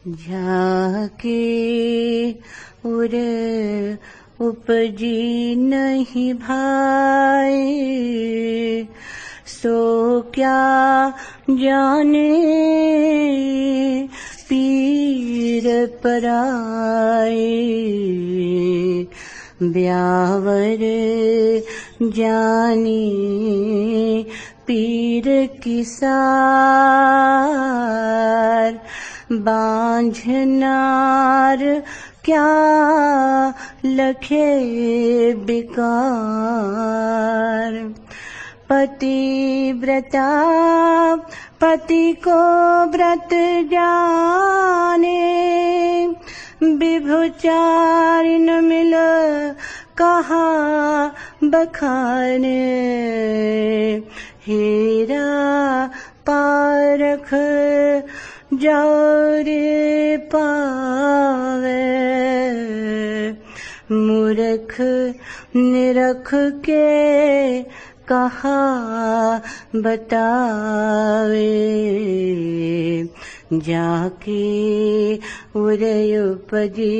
जाके उर उपजी नहीं भाई, सो क्या जाने पीर पराए। ब्यावर जाने पीर की सार, बांझनार क्या लखे बेकार। पतिव्रता पति को व्रत जाने, विभुचारिन मिल कहा बखाने। हीरा पारख जौरे पावे, मूर्ख निरख के कहा बतावे। जाके उरे उपजी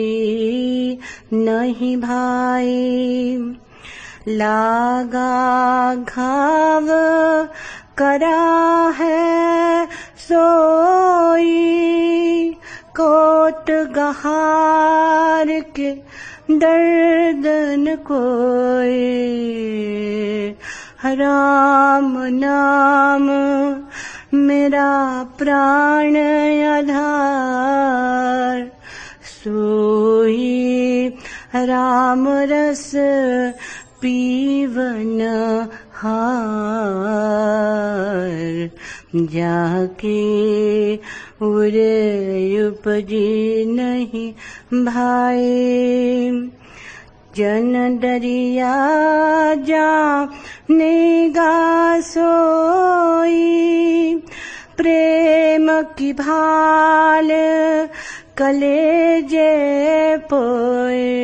नहीं भाई, लागा घाव करा है सोई। कोट गहार के दर्दन कोई, राम नाम मेरा प्राण आधार। सोई राम रस पीवन हार। जाके उरे उपजी नहीं भाई, जन दरिया जानेगा सोई। प्रेम की भाल कलेजे पोए,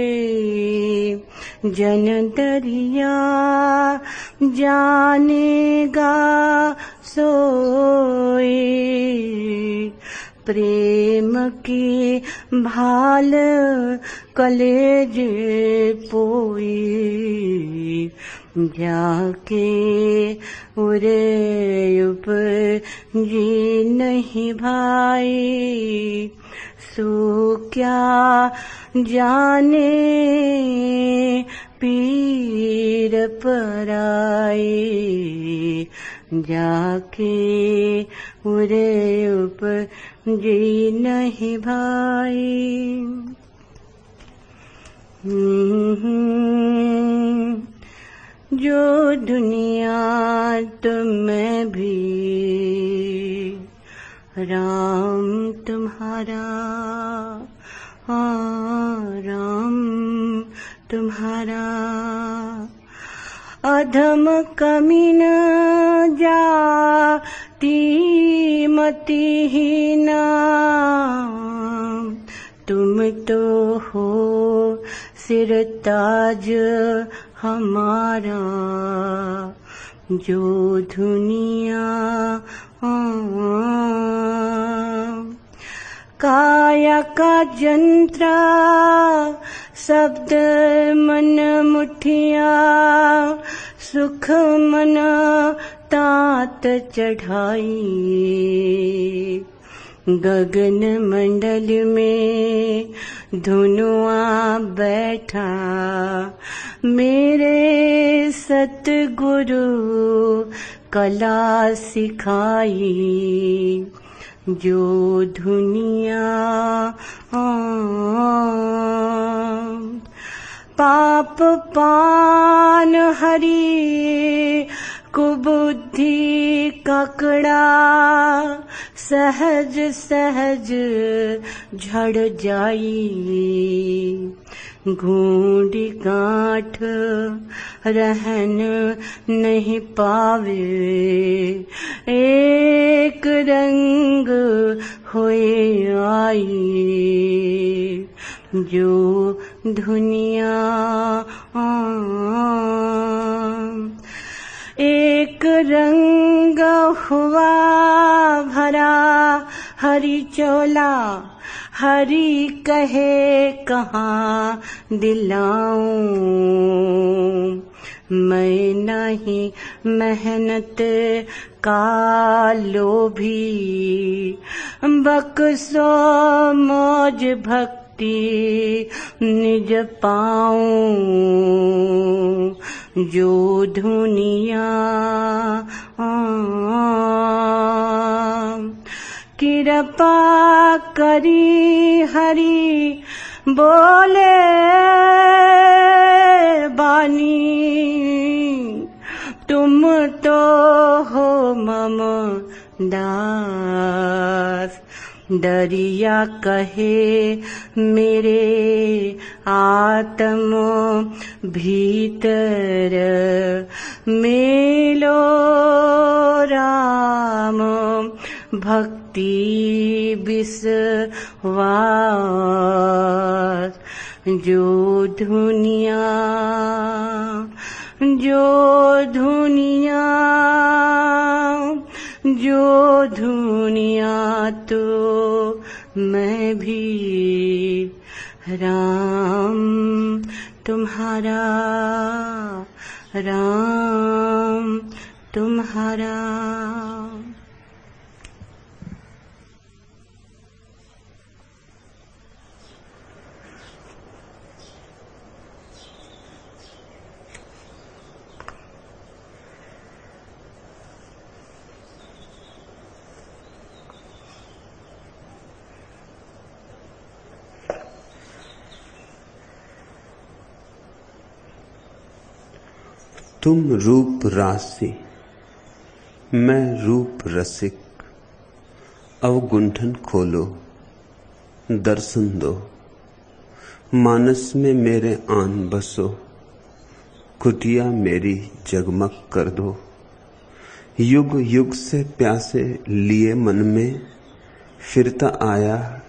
जन दरिया जानेगा सोई। प्रेम की भाल कलेजे पोई। जाके उरे उपजी नहीं भाई, सो क्या जाने पीर पराए। जाके उरे उपजी नहीं भाई। जो दुनिया तुम्हें भी राम तुम्हारा, राम तुम्हारा। अधम कमीन जाति मतिहीना, तुम तो हो सिरताज हमारा। जो दुनिया काया का जंत्र, शब्द मन मुठिया। सुख मन तात चढ़ाई, गगन मंडल में धुनुआ बैठा। मेरे सतगुरु कला सिखाई, जो दुनिया पाप पान हरि कुबुद्धि ककड़ा। सहज सहज झड़ जाई, घूंडी गांठ रहन नहीं पावे। एक रंग होए आई, जो दुनिया एक रंग हुआ भरा। हरि चोला, हरि कहे कहाँ दिलाऊं। मैं नहीं मेहनत का लोभी, बख्शो मौज भक्ति निज पाऊं। जो दुनिया कृपा करी हरि बोले बानी, तुम तो हो मम दास। दरिया कहे मेरे आत्म भीतर, मेलो राम भक्ति विश्वास। जो दुनिया तो मैं भी राम तुम्हारा, राम तुम्हारा। तुम रूप राशि, मैं रूप रसिक। अवगुंठन खोलो, दर्शन दो। मानस में मेरे आन बसो, कुटिया मेरी जगमग कर दो। युग युग से प्यासे लिए मन में, फिरता आया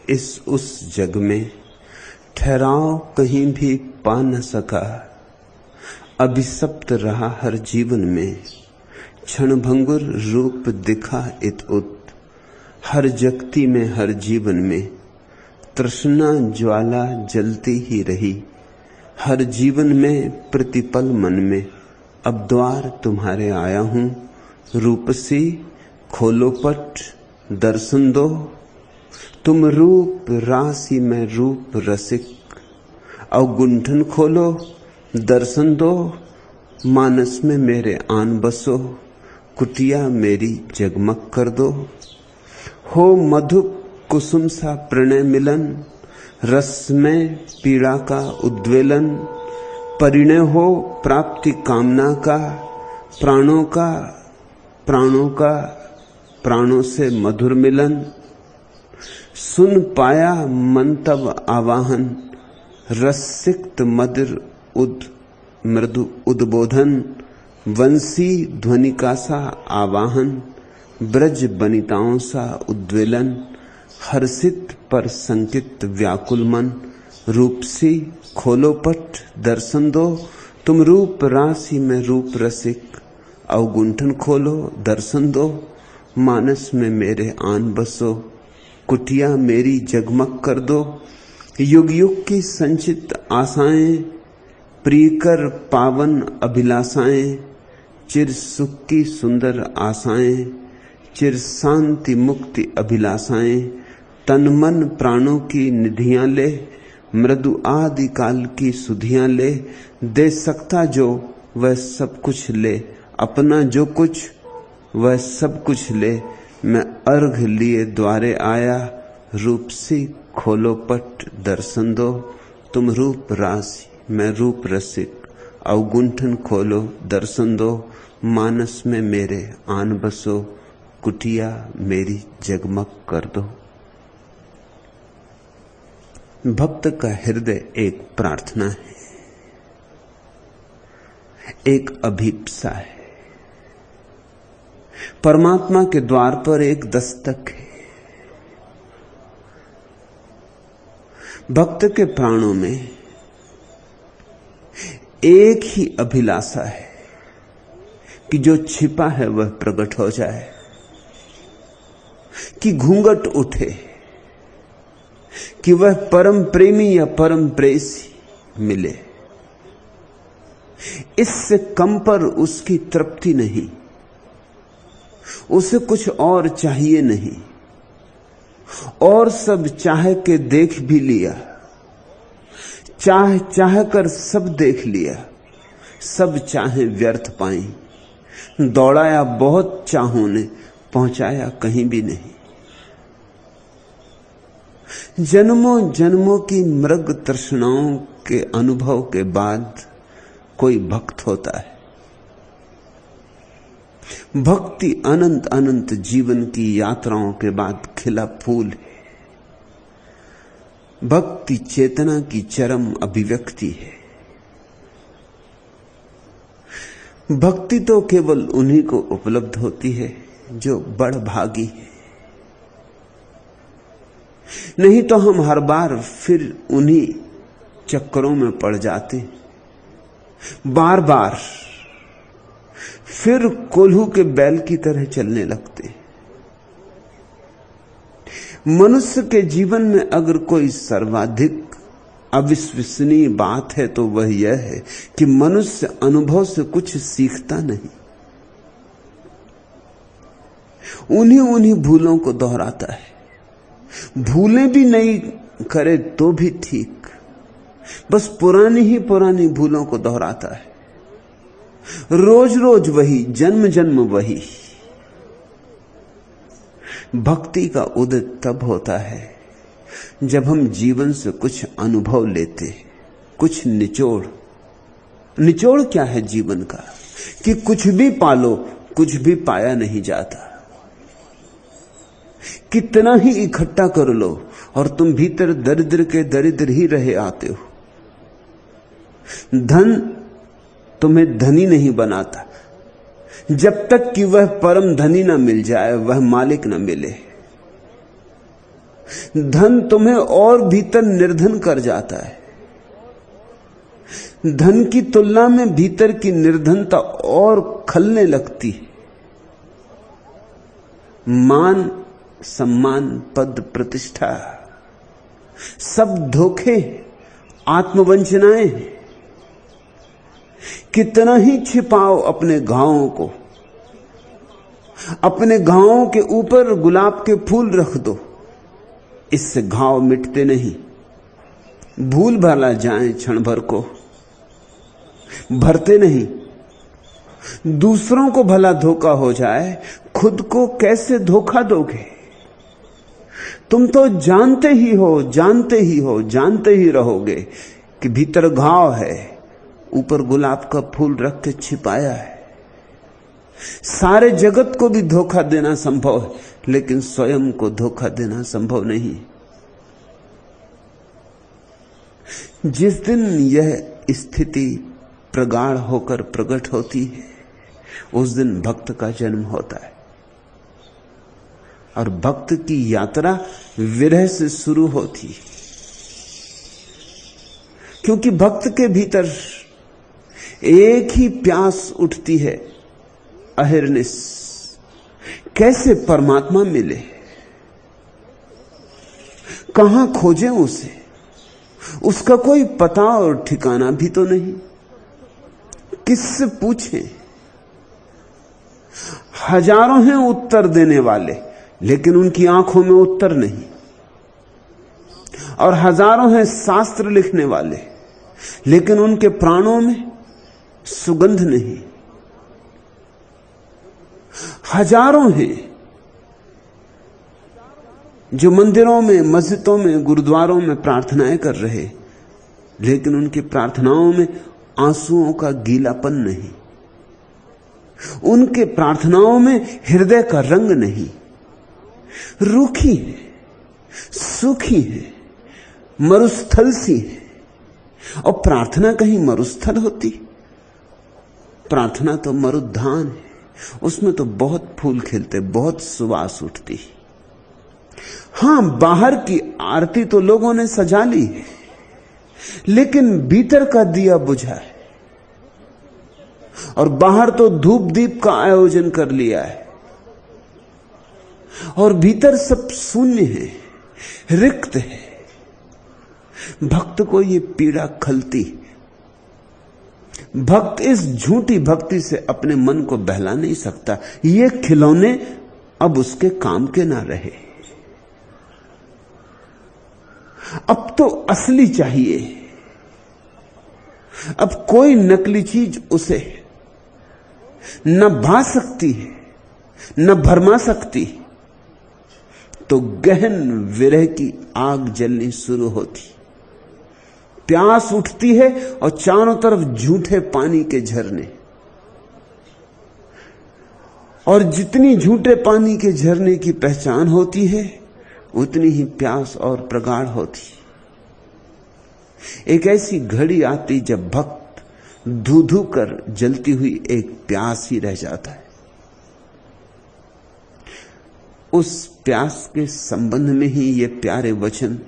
इस उस जग में। ठहराव कहीं भी पा न सका, अभिशप्त रहा हर जीवन में। क्षणभंगुर रूप दिखा इत उत, हर जगती में हर जीवन में। तृष्णा ज्वाला जलती ही रही, हर जीवन में प्रतिपल मन में। अब द्वार तुम्हारे आया हूं, रूपसी खोलो पट दर्शन दो। तुम रूप राशि में रूप रसिक, अवगुंठन खोलो दर्शन दो। मानस में मेरे आन बसो, कुटिया मेरी जगमग कर दो। हो मधु कुसुम सा प्रणय मिलन, रस में पीड़ा का उद्वेलन। परिणय हो प्राप्ति कामना का, प्राणों का प्राणों से मधुर मिलन। सुन पाया मन तब आवाहन, रसिक्त मधुर मृदु उद्बोधन। वंशी ध्वनिका सा आवाहन, ब्रज बनिताओं सा उद्वेलन। हर्षित पर संकित व्याकुल मन, रूपसी खोलो पट दर्शन दो। तुम रूप राशि में रूप रसिक, अवगुंठन खोलो दर्शन दो। मानस में मेरे आन बसो, कुटिया मेरी जगमग कर दो। युग युग की संचित आशाएं, प्रियकर पावन अभिलाषाएं। चिर सुख की सुंदर आशाएं, चिर शांति मुक्ति अभिलाषाएं। तन मन प्राणों की निधियां ले, मृदु आदि काल की सुधियां ले। दे सकता जो वह सब कुछ ले, अपना जो कुछ वह सब कुछ ले। मैं अर्घ लिए द्वारे आया, रूप सी खोलो पट दर्शन दो। तुम रूप राशि मैं रूप रसिक, अवगुंठन खोलो दर्शन दो। मानस में मेरे आन बसो, कुटिया मेरी जगमग कर दो। भक्त का हृदय एक प्रार्थना है, एक अभिप्सा है। परमात्मा के द्वार पर एक दस्तक है। भक्त के प्राणों में एक ही अभिलाषा है कि जो छिपा है वह प्रकट हो जाए। कि घूंघट उठे, कि वह परम प्रेमी या परम प्रेयसी मिले। इससे कम पर उसकी तृप्ति नहीं, उसे कुछ और चाहिए नहीं। और सब चाह के देख भी लिया, चाह चाह कर सब देख लिया, सब चाहे व्यर्थ पाई। दौड़ाया बहुत चाहों ने, पहुंचाया कहीं भी नहीं। जन्मों जन्मों की मृग तृष्णाओं के अनुभव के बाद कोई भक्त होता है। भक्ति अनंत अनंत जीवन की यात्राओं के बाद खिला फूल है। भक्ति चेतना की चरम अभिव्यक्ति है। भक्ति तो केवल उन्हीं को उपलब्ध होती है जो बड़ भागी है। नहीं तो हम हर बार फिर उन्हीं चक्करों में पड़ जाते, बार बार फिर कोल्हू के बैल की तरह चलने लगते। मनुष्य के जीवन में अगर कोई सर्वाधिक अविश्वसनीय बात है तो वह यह है कि मनुष्य अनुभव से कुछ सीखता नहीं, उन्हीं भूलों को दोहराता है। भूलें भी नहीं करे तो भी ठीक, बस पुरानी ही पुरानी भूलों को दोहराता है। रोज रोज वही, जन्म जन्म वही। भक्ति का उदय तब होता है जब हम जीवन से कुछ अनुभव लेते, कुछ निचोड़। निचोड़ क्या है जीवन का? कि कुछ भी पालो, कुछ भी पाया नहीं जाता। कितना ही इकट्ठा कर लो और तुम भीतर दरिद्र के दरिद्र ही रहे आते हो। धन तुम्हें धनी नहीं बनाता जब तक कि वह परम धनी ना मिल जाए, वह मालिक ना मिले। धन तुम्हें और भीतर निर्धन कर जाता है। धन की तुलना में भीतर की निर्धनता और खलने लगती है। मान, सम्मान, पद, प्रतिष्ठा सब धोखे, आत्मवंचनाएं। कितना ही छिपाओ अपने घावों को, अपने घावों के ऊपर गुलाब के फूल रख दो, इससे घाव मिटते नहीं। भूल भला जाएं क्षण भर को, भरते नहीं। दूसरों को भला धोखा हो जाए, खुद को कैसे धोखा दोगे? तुम तो जानते ही हो, जानते ही हो, जानते ही रहोगे कि भीतर घाव है, ऊपर गुलाब का फूल रख के छिपाया है। सारे जगत को भी धोखा देना संभव है, लेकिन स्वयं को धोखा देना संभव नहीं। जिस दिन यह स्थिति प्रगाढ़ होकर प्रकट होती है, उस दिन भक्त का जन्म होता है। और भक्त की यात्रा विरह से शुरू होती है, क्योंकि भक्त के भीतर एक ही प्यास उठती है, अहिर्निश। कैसे परमात्मा मिले, कहां खोजें उसे? उसका कोई पता और ठिकाना भी तो नहीं। किससे पूछें? हजारों हैं उत्तर देने वाले, लेकिन उनकी आंखों में उत्तर नहीं। और हजारों हैं शास्त्र लिखने वाले, लेकिन उनके प्राणों में सुगंध नहीं। हजारों हैं जो मंदिरों में, मस्जिदों में, गुरुद्वारों में प्रार्थनाएं कर रहे, लेकिन उनकी प्रार्थनाओं में आंसुओं का गीलापन नहीं। उनके प्रार्थनाओं में हृदय का रंग नहीं। रूखी है, सूखी है, मरुस्थल सी है। और प्रार्थना कहीं मरुस्थल होती? प्रार्थना तो मरुद्धान है, उसमें तो बहुत फूल खिलते, बहुत सुवास उठती। हां, बाहर की आरती तो लोगों ने सजा ली है, लेकिन भीतर का दिया बुझा है। और बाहर तो धूप दीप का आयोजन कर लिया है, और भीतर सब शून्य है, रिक्त है। भक्त को ये पीड़ा खलती। भक्त इस झूठी भक्ति से अपने मन को बहला नहीं सकता। ये खिलौने अब उसके काम के ना रहे। अब तो असली चाहिए। अब कोई नकली चीज उसे न भा सकती है, न भरमा सकती। तो गहन विरह की आग जलनी शुरू होती, प्यास उठती है और चारों तरफ झूठे पानी के झरने। और जितनी झूठे पानी के झरने की पहचान होती है, उतनी ही प्यास और प्रगाढ़ होती। एक ऐसी घड़ी आती जब भक्त धू धू कर जलती हुई एक प्यास ही रह जाता है। उस प्यास के संबंध में ही ये प्यारे वचन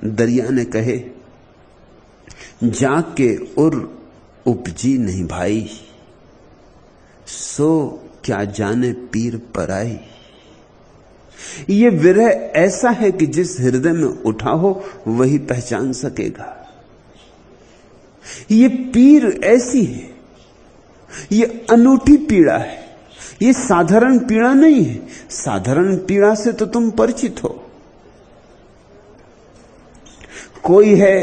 दरिया ने कहे, जाग के उर उपजी नहीं भाई, सो क्या जाने पीर पराई। ये विरह ऐसा है कि जिस हृदय में उठा हो वही पहचान सकेगा। ये पीर ऐसी है, ये अनूठी पीड़ा है। ये साधारण पीड़ा नहीं है। साधारण पीड़ा से तो तुम परिचित हो। कोई है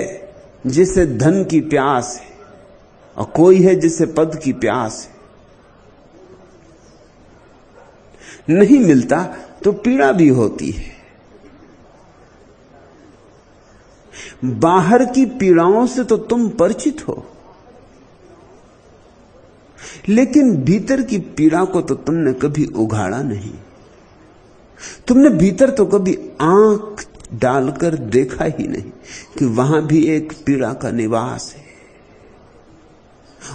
जिसे धन की प्यास है और कोई है जिसे पद की प्यास है। नहीं मिलता तो पीड़ा भी होती है। बाहर की पीड़ाओं से तो तुम परिचित हो, लेकिन भीतर की पीड़ा को तो तुमने कभी उघाड़ा नहीं। तुमने भीतर तो कभी आंख डालकर देखा ही नहीं कि वहां भी एक पीड़ा का निवास है।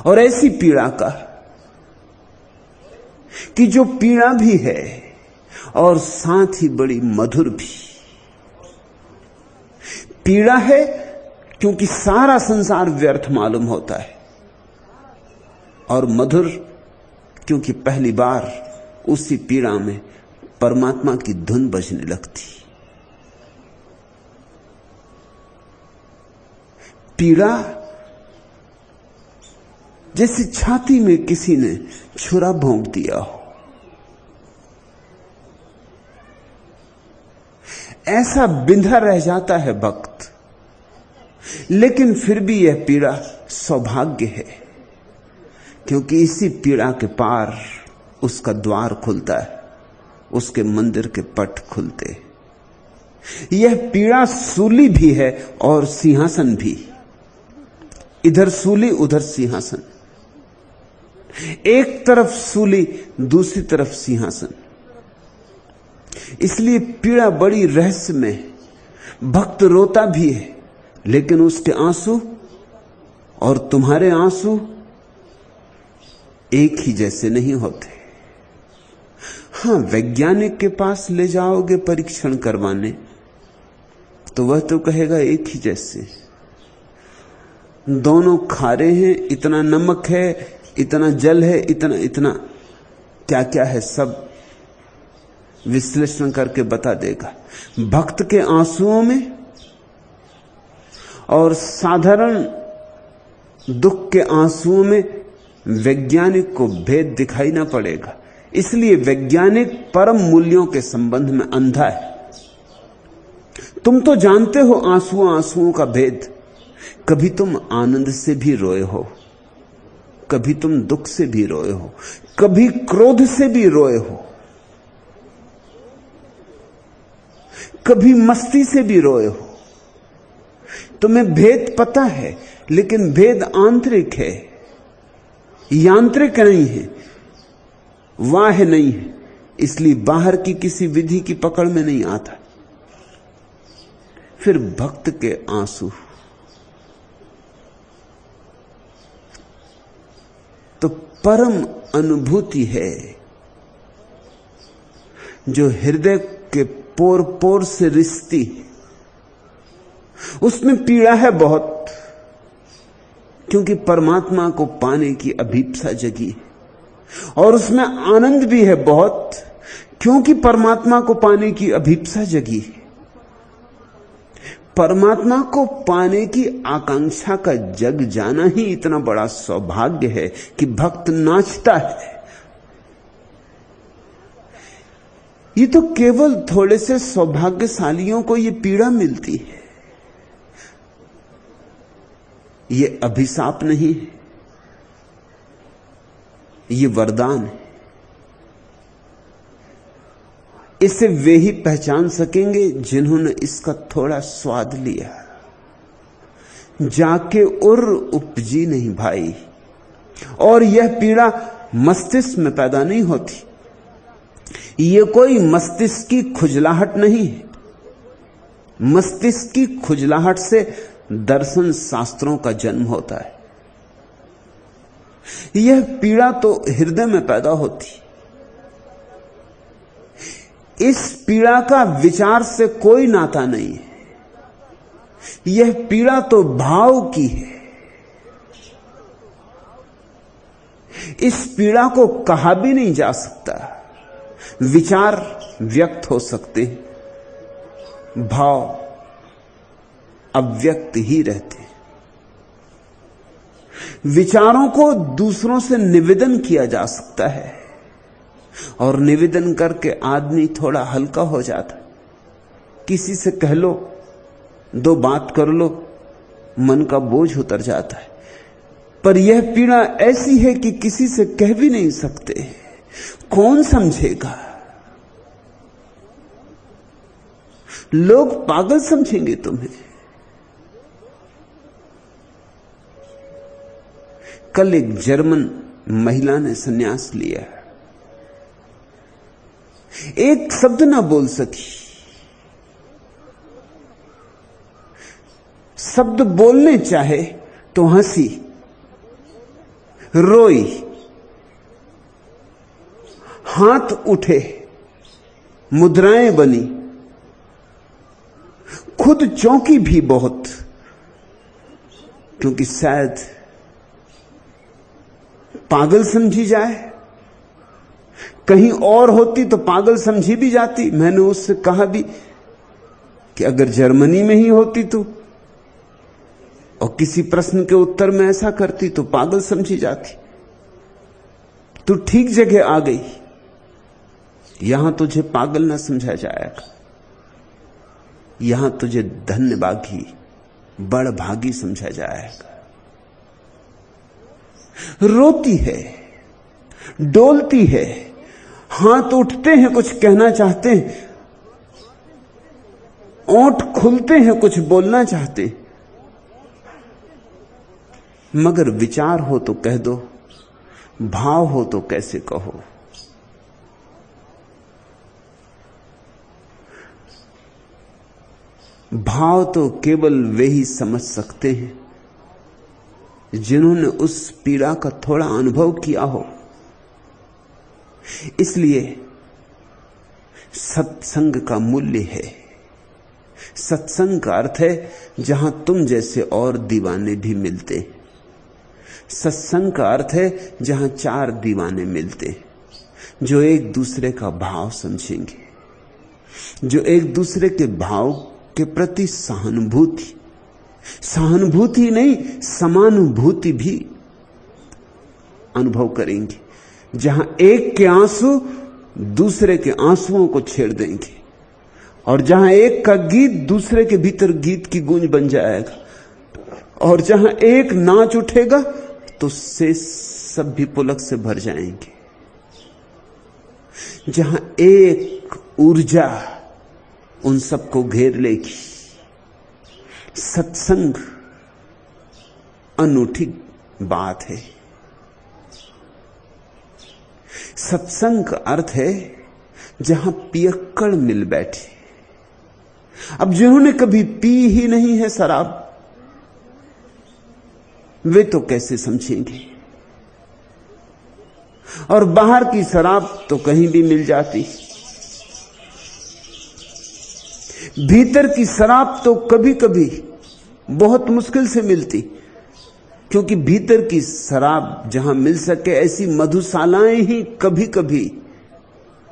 और ऐसी पीड़ा का कि जो पीड़ा भी है और साथ ही बड़ी मधुर भी। पीड़ा है क्योंकि सारा संसार व्यर्थ मालूम होता है, और मधुर क्योंकि पहली बार उसी पीड़ा में परमात्मा की धुन बजने लगती। पीड़ा जैसे छाती में किसी ने छुरा भोंक दिया हो, ऐसा बिंधा रह जाता है भक्त। लेकिन फिर भी यह पीड़ा सौभाग्य है, क्योंकि इसी पीड़ा के पार उसका द्वार खुलता है, उसके मंदिर के पट खुलते। यह पीड़ा सूली भी है और सिंहासन भी। इधर सूली उधर सिंहासन, एक तरफ सूली दूसरी तरफ सिंहासन। इसलिए पीड़ा बड़ी रहस्यमय है। भक्त रोता भी है, लेकिन उसके आंसू और तुम्हारे आंसू एक ही जैसे नहीं होते। हां, वैज्ञानिक के पास ले जाओगे परीक्षण करवाने तो वह तो कहेगा एक ही जैसे। दोनों खारे हैं, इतना नमक है, इतना जल है, इतना इतना क्या क्या है, सब विश्लेषण करके बता देगा। भक्त के आंसुओं में और साधारण दुख के आंसुओं में वैज्ञानिक को भेद दिखाई ना पड़ेगा। इसलिए वैज्ञानिक परम मूल्यों के संबंध में अंधा है। तुम तो जानते हो आंसुओं का भेद। कभी तुम आनंद से भी रोए हो, कभी तुम दुख से भी रोए हो, कभी क्रोध से भी रोए हो, कभी मस्ती से भी रोए हो। तुम्हें भेद पता है, लेकिन भेद आंतरिक है, यांत्रिक नहीं है, वाह नहीं है। इसलिए बाहर की किसी विधि की पकड़ में नहीं आता। फिर भक्त के आंसू तो परम अनुभूति है, जो हृदय के पोर पोर से रिश्ती। उसमें पीड़ा है बहुत, क्योंकि परमात्मा को पाने की अभीप्सा जगी, और उसमें आनंद भी है बहुत, क्योंकि परमात्मा को पाने की अभिप्सा जगी। परमात्मा को पाने की आकांक्षा का जग जाना ही इतना बड़ा सौभाग्य है कि भक्त नाचता है। ये तो केवल थोड़े से सौभाग्यशालियों को ये पीड़ा मिलती है। ये अभिशाप नहीं है, ये वरदान है। इसे वे ही पहचान सकेंगे जिन्होंने इसका थोड़ा स्वाद लिया। जाके उर उपजी नहीं भाई। और यह पीड़ा मस्तिष्क में पैदा नहीं होती। यह कोई मस्तिष्क की खुजलाहट नहीं है। मस्तिष्क की खुजलाहट से दर्शन शास्त्रों का जन्म होता है। यह पीड़ा तो हृदय में पैदा होती। इस पीड़ा का विचार से कोई नाता नहीं है। यह पीड़ा तो भाव की है। इस पीड़ा को कहा भी नहीं जा सकता। विचार व्यक्त हो सकते हैं, भाव अव्यक्त ही रहते हैं। विचारों को दूसरों से निवेदन किया जा सकता है और निवेदन करके आदमी थोड़ा हल्का हो जाता। किसी से कह लो, दो बात कर लो, मन का बोझ उतर जाता है। पर यह पीड़ा ऐसी है कि किसी से कह भी नहीं सकते। कौन समझेगा? लोग पागल समझेंगे तुम्हें। कल एक जर्मन महिला ने संन्यास लिया। एक शब्द ना बोल सकी। शब्द बोलने चाहे तो हंसी, रोई, हाथ उठे, मुद्राएं बनी, खुद चौंकी भी बहुत, क्योंकि शायद पागल समझी जाए। कहीं और होती तो पागल समझी भी जाती। मैंने उससे कहा भी कि अगर जर्मनी में ही होती तो और किसी प्रश्न के उत्तर में ऐसा करती तो पागल समझी जाती। तू ठीक जगह आ गई, यहां तुझे पागल ना समझा जाएगा। यहां तुझे धन्यभागी, बड़ भागी समझा जाएगा। रोती है, डोलती है, हाथ उठते हैं, कुछ कहना चाहते हैं, ओंठ खुलते हैं, कुछ बोलना चाहते हैं, मगर विचार हो तो कह दो, भाव हो तो कैसे कहो। भाव तो केवल वे ही समझ सकते हैं जिन्होंने उस पीड़ा का थोड़ा अनुभव किया हो। इसलिए सत्संग का मूल्य है। सत्संग का अर्थ है जहां तुम जैसे और दीवाने भी मिलते हैं। सत्संग का अर्थ है जहां चार दीवाने मिलते हैं, जो एक दूसरे का भाव समझेंगे, जो एक दूसरे के भाव के प्रति सहानुभूति नहीं, समानुभूति भी अनुभव करेंगे। जहां एक के आंसू दूसरे के आंसुओं को छेड़ देंगे, और जहां एक का गीत दूसरे के भीतर गीत की गूंज बन जाएगा, और जहां एक नाच उठेगा तो से सब भी पुलक से भर जाएंगे। जहां एक ऊर्जा उन सबको घेर लेगी। सत्संग अनूठी बात है। सत्संग का अर्थ है जहां पियक्कड़ मिल बैठे। अब जिन्होंने कभी पी ही नहीं है शराब, वे तो कैसे समझेंगे। और बाहर की शराब तो कहीं भी मिल जाती, भीतर की शराब तो कभी कभी बहुत मुश्किल से मिलती, क्योंकि भीतर की शराब जहां मिल सके ऐसी मधुशालाएं ही कभी कभी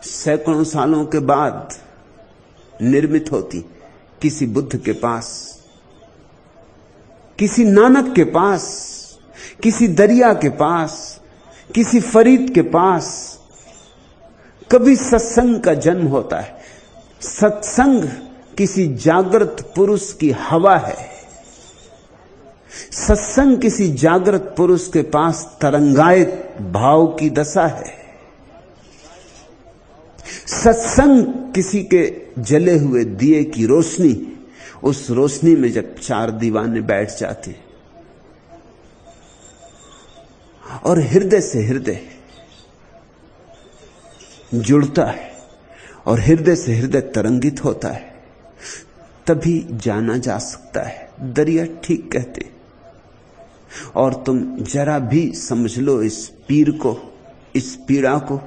सैकड़ों सालों के बाद निर्मित होती, किसी बुद्ध के पास, किसी नानक के पास, किसी दरिया के पास, किसी फरीद के पास कभी सत्संग का जन्म होता है। सत्संग किसी जागृत पुरुष की हवा है। सत्संग किसी जागृत पुरुष के पास तरंगायित भाव की दशा है। सत्संग किसी के जले हुए दिए की रोशनी, उस रोशनी में जब चार दीवाने बैठ जाते और हृदय से हृदय जुड़ता है और हृदय से हृदय तरंगित होता है, तभी जाना जा सकता है। दरिया ठीक कहते। और तुम जरा भी समझ लो इस पीर को, इस पीड़ा को,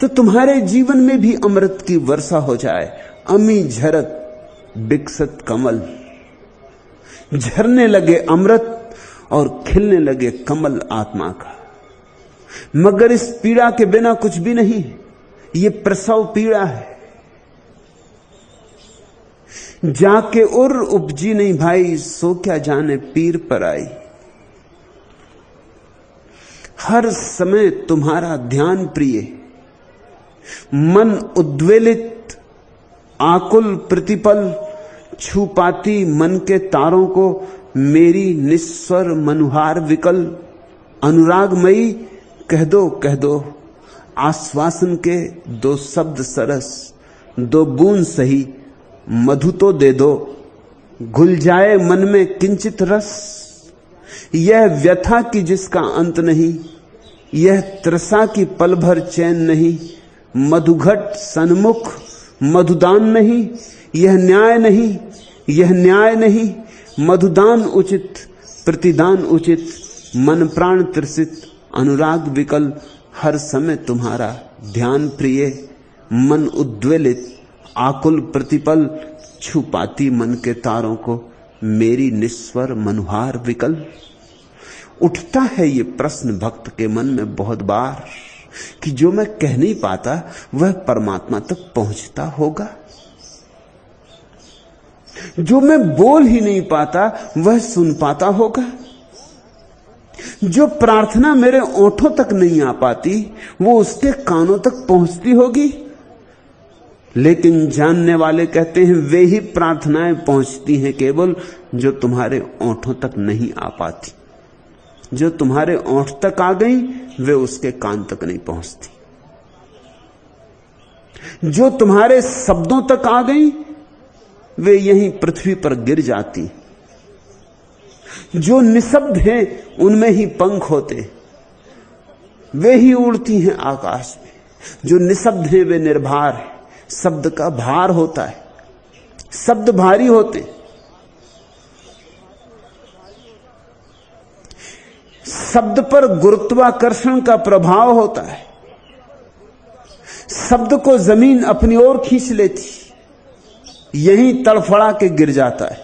तो तुम्हारे जीवन में भी अमृत की वर्षा हो जाए। अमी झरत विकसत कमल, झरने लगे अमृत और खिलने लगे कमल आत्मा का। मगर इस पीड़ा के बिना कुछ भी नहीं। ये प्रसव पीड़ा है। जाके उर उपजी नहीं भाई, सो क्या जाने पीर पर आई। हर समय तुम्हारा ध्यान प्रिय, मन उद्वेलित आकुल प्रतिपल, छू पाती मन के तारों को मेरी निस्वर मनुहार विकल। अनुरागमयी कह दो आश्वासन के दो शब्द सरस, दो बूंद सही मधु तो दे दो, घुल जाए मन में किंचित रस। यह व्यथा की जिसका अंत नहीं, यह त्रसा की पल भर चैन नहीं। मधुघट सन्मुख मधुदान नहीं, यह न्याय नहीं, यह न्याय नहीं। मधुदान उचित प्रतिदान उचित, मन प्राण त्रसित अनुराग विकल। हर समय तुम्हारा ध्यान प्रिय, मन उद्वेलित आकुल प्रतिपल, छुपाती मन के तारों को मेरी निस्वर मनुहार विकल। उठता है ये प्रश्न भक्त के मन में बहुत बार कि जो मैं कह नहीं पाता वह परमात्मा तक पहुंचता होगा, जो मैं बोल ही नहीं पाता वह सुन पाता होगा, जो प्रार्थना मेरे ओंठों तक नहीं आ पाती वो उसके कानों तक पहुंचती होगी। लेकिन जानने वाले कहते हैं वे ही प्रार्थनाएं पहुंचती हैं केवल जो तुम्हारे ओंठों तक नहीं आ पाती। जो तुम्हारे ओंठ तक आ गई वे उसके कान तक नहीं पहुंचती। जो तुम्हारे शब्दों तक आ गई वे यहीं पृथ्वी पर गिर जाती। जो निशब्द हैं उनमें ही पंख होते, वे ही उड़ती हैं आकाश में। जो निशब्द हैं वे निर्भार हैं। शब्द का भार होता है, शब्द भारी होते। शब्द पर गुरुत्वाकर्षण का प्रभाव होता है। शब्द को जमीन अपनी ओर खींच लेती, यहीं तड़फड़ा के गिर जाता है।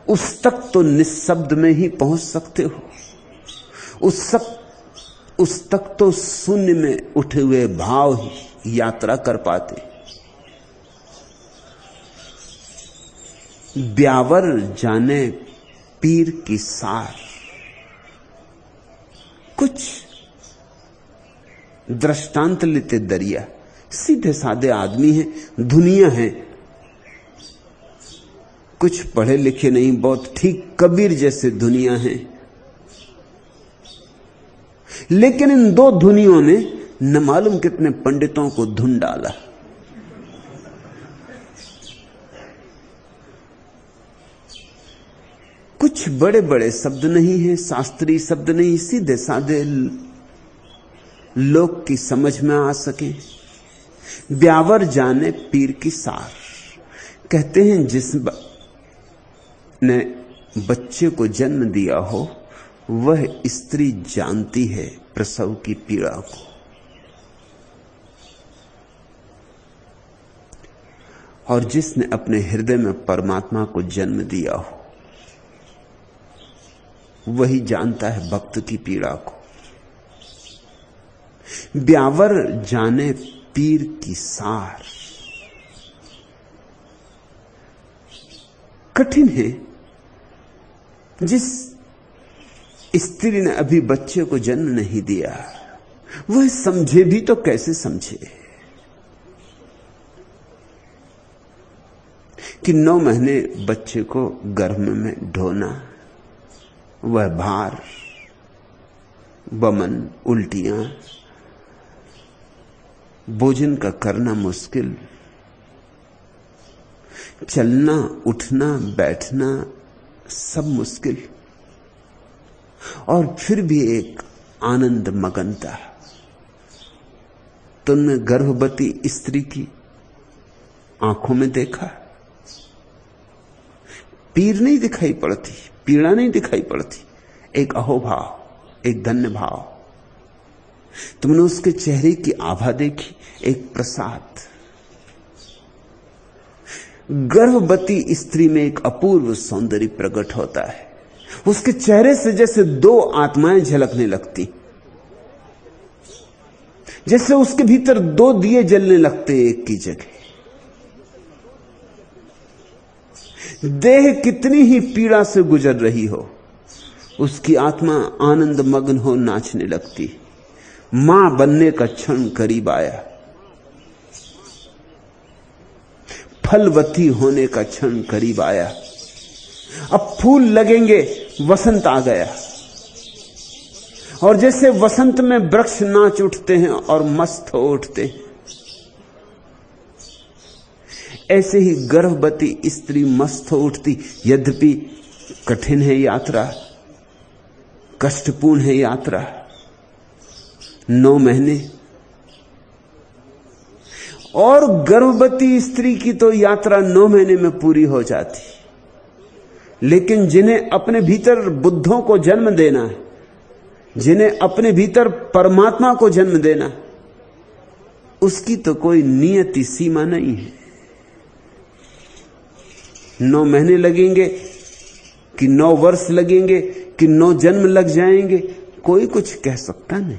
उस तक तो निःशब्द में ही पहुंच सकते हो। उस तक तो शून्य में उठे हुए भाव ही यात्रा कर पाते। ब्यावर जाने पीर की सार। कुछ दृष्टांत लेते दरिया, सीधे साधे आदमी हैं, दुनिया है, कुछ पढ़े लिखे नहीं, बहुत ठीक कबीर जैसे दुनिया है। लेकिन इन दो धुनियों ने न मालूम कितने पंडितों को धुन डाला। कुछ बड़े बड़े शब्द नहीं है, शास्त्रीय शब्द नहीं, सीधे साधे लोग की समझ में आ सके। ब्यावर जाने पीर की सार। कहते हैं जिस ने बच्चे को जन्म दिया हो वह स्त्री जानती है प्रसव की पीड़ा को। और जिसने अपने हृदय में परमात्मा को जन्म दिया हो वही जानता है भक्त की पीड़ा को। ब्यावर जाने पीर की सार। कठिन है। जिस स्त्री ने अभी बच्चे को जन्म नहीं दिया, वह समझे भी तो कैसे समझे कि 9 महीने बच्चे को गर्भ में ढोना, वह भार, बमन, उल्टियां, भोजन का करना मुश्किल, चलना उठना बैठना सब मुश्किल, और फिर भी एक आनंद मगनता। तुमने गर्भवती स्त्री की आंखों में देखा? पीर नहीं दिखाई पड़ती, पीड़ा नहीं दिखाई पड़ती, एक अहोभाव, एक धन्य भाव। तुमने उसके चेहरे की आभा देखी, एक प्रसाद। गर्भवती स्त्री में एक अपूर्व सौंदर्य प्रकट होता है। उसके चेहरे से जैसे 2 आत्माएं झलकने लगती, जैसे उसके भीतर 2 दिए जलने लगते एक की जगह। देह कितनी ही पीड़ा से गुजर रही हो, उसकी आत्मा आनंद मग्न हो नाचने लगती। मां बनने का क्षण करीब आया, फलवती होने का क्षण करीब आया। अब फूल लगेंगे, वसंत आ गया। और जैसे वसंत में वृक्ष नाच उठते हैं और मस्त हो उठते हैं, ऐसे ही गर्भवती स्त्री मस्त हो उठती। यद्यपि कठिन है यात्रा, कष्टपूर्ण है यात्रा, 9 महीने। और गर्भवती स्त्री की तो यात्रा 9 महीने में पूरी हो जाती, लेकिन जिन्हें अपने भीतर बुद्धों को जन्म देना है, जिन्हें अपने भीतर परमात्मा को जन्म देना, उसकी तो कोई नियति सीमा नहीं है। 9 महीने लगेंगे कि 9 वर्ष लगेंगे कि 9 जन्म लग जाएंगे, कोई कुछ कह सकता नहीं।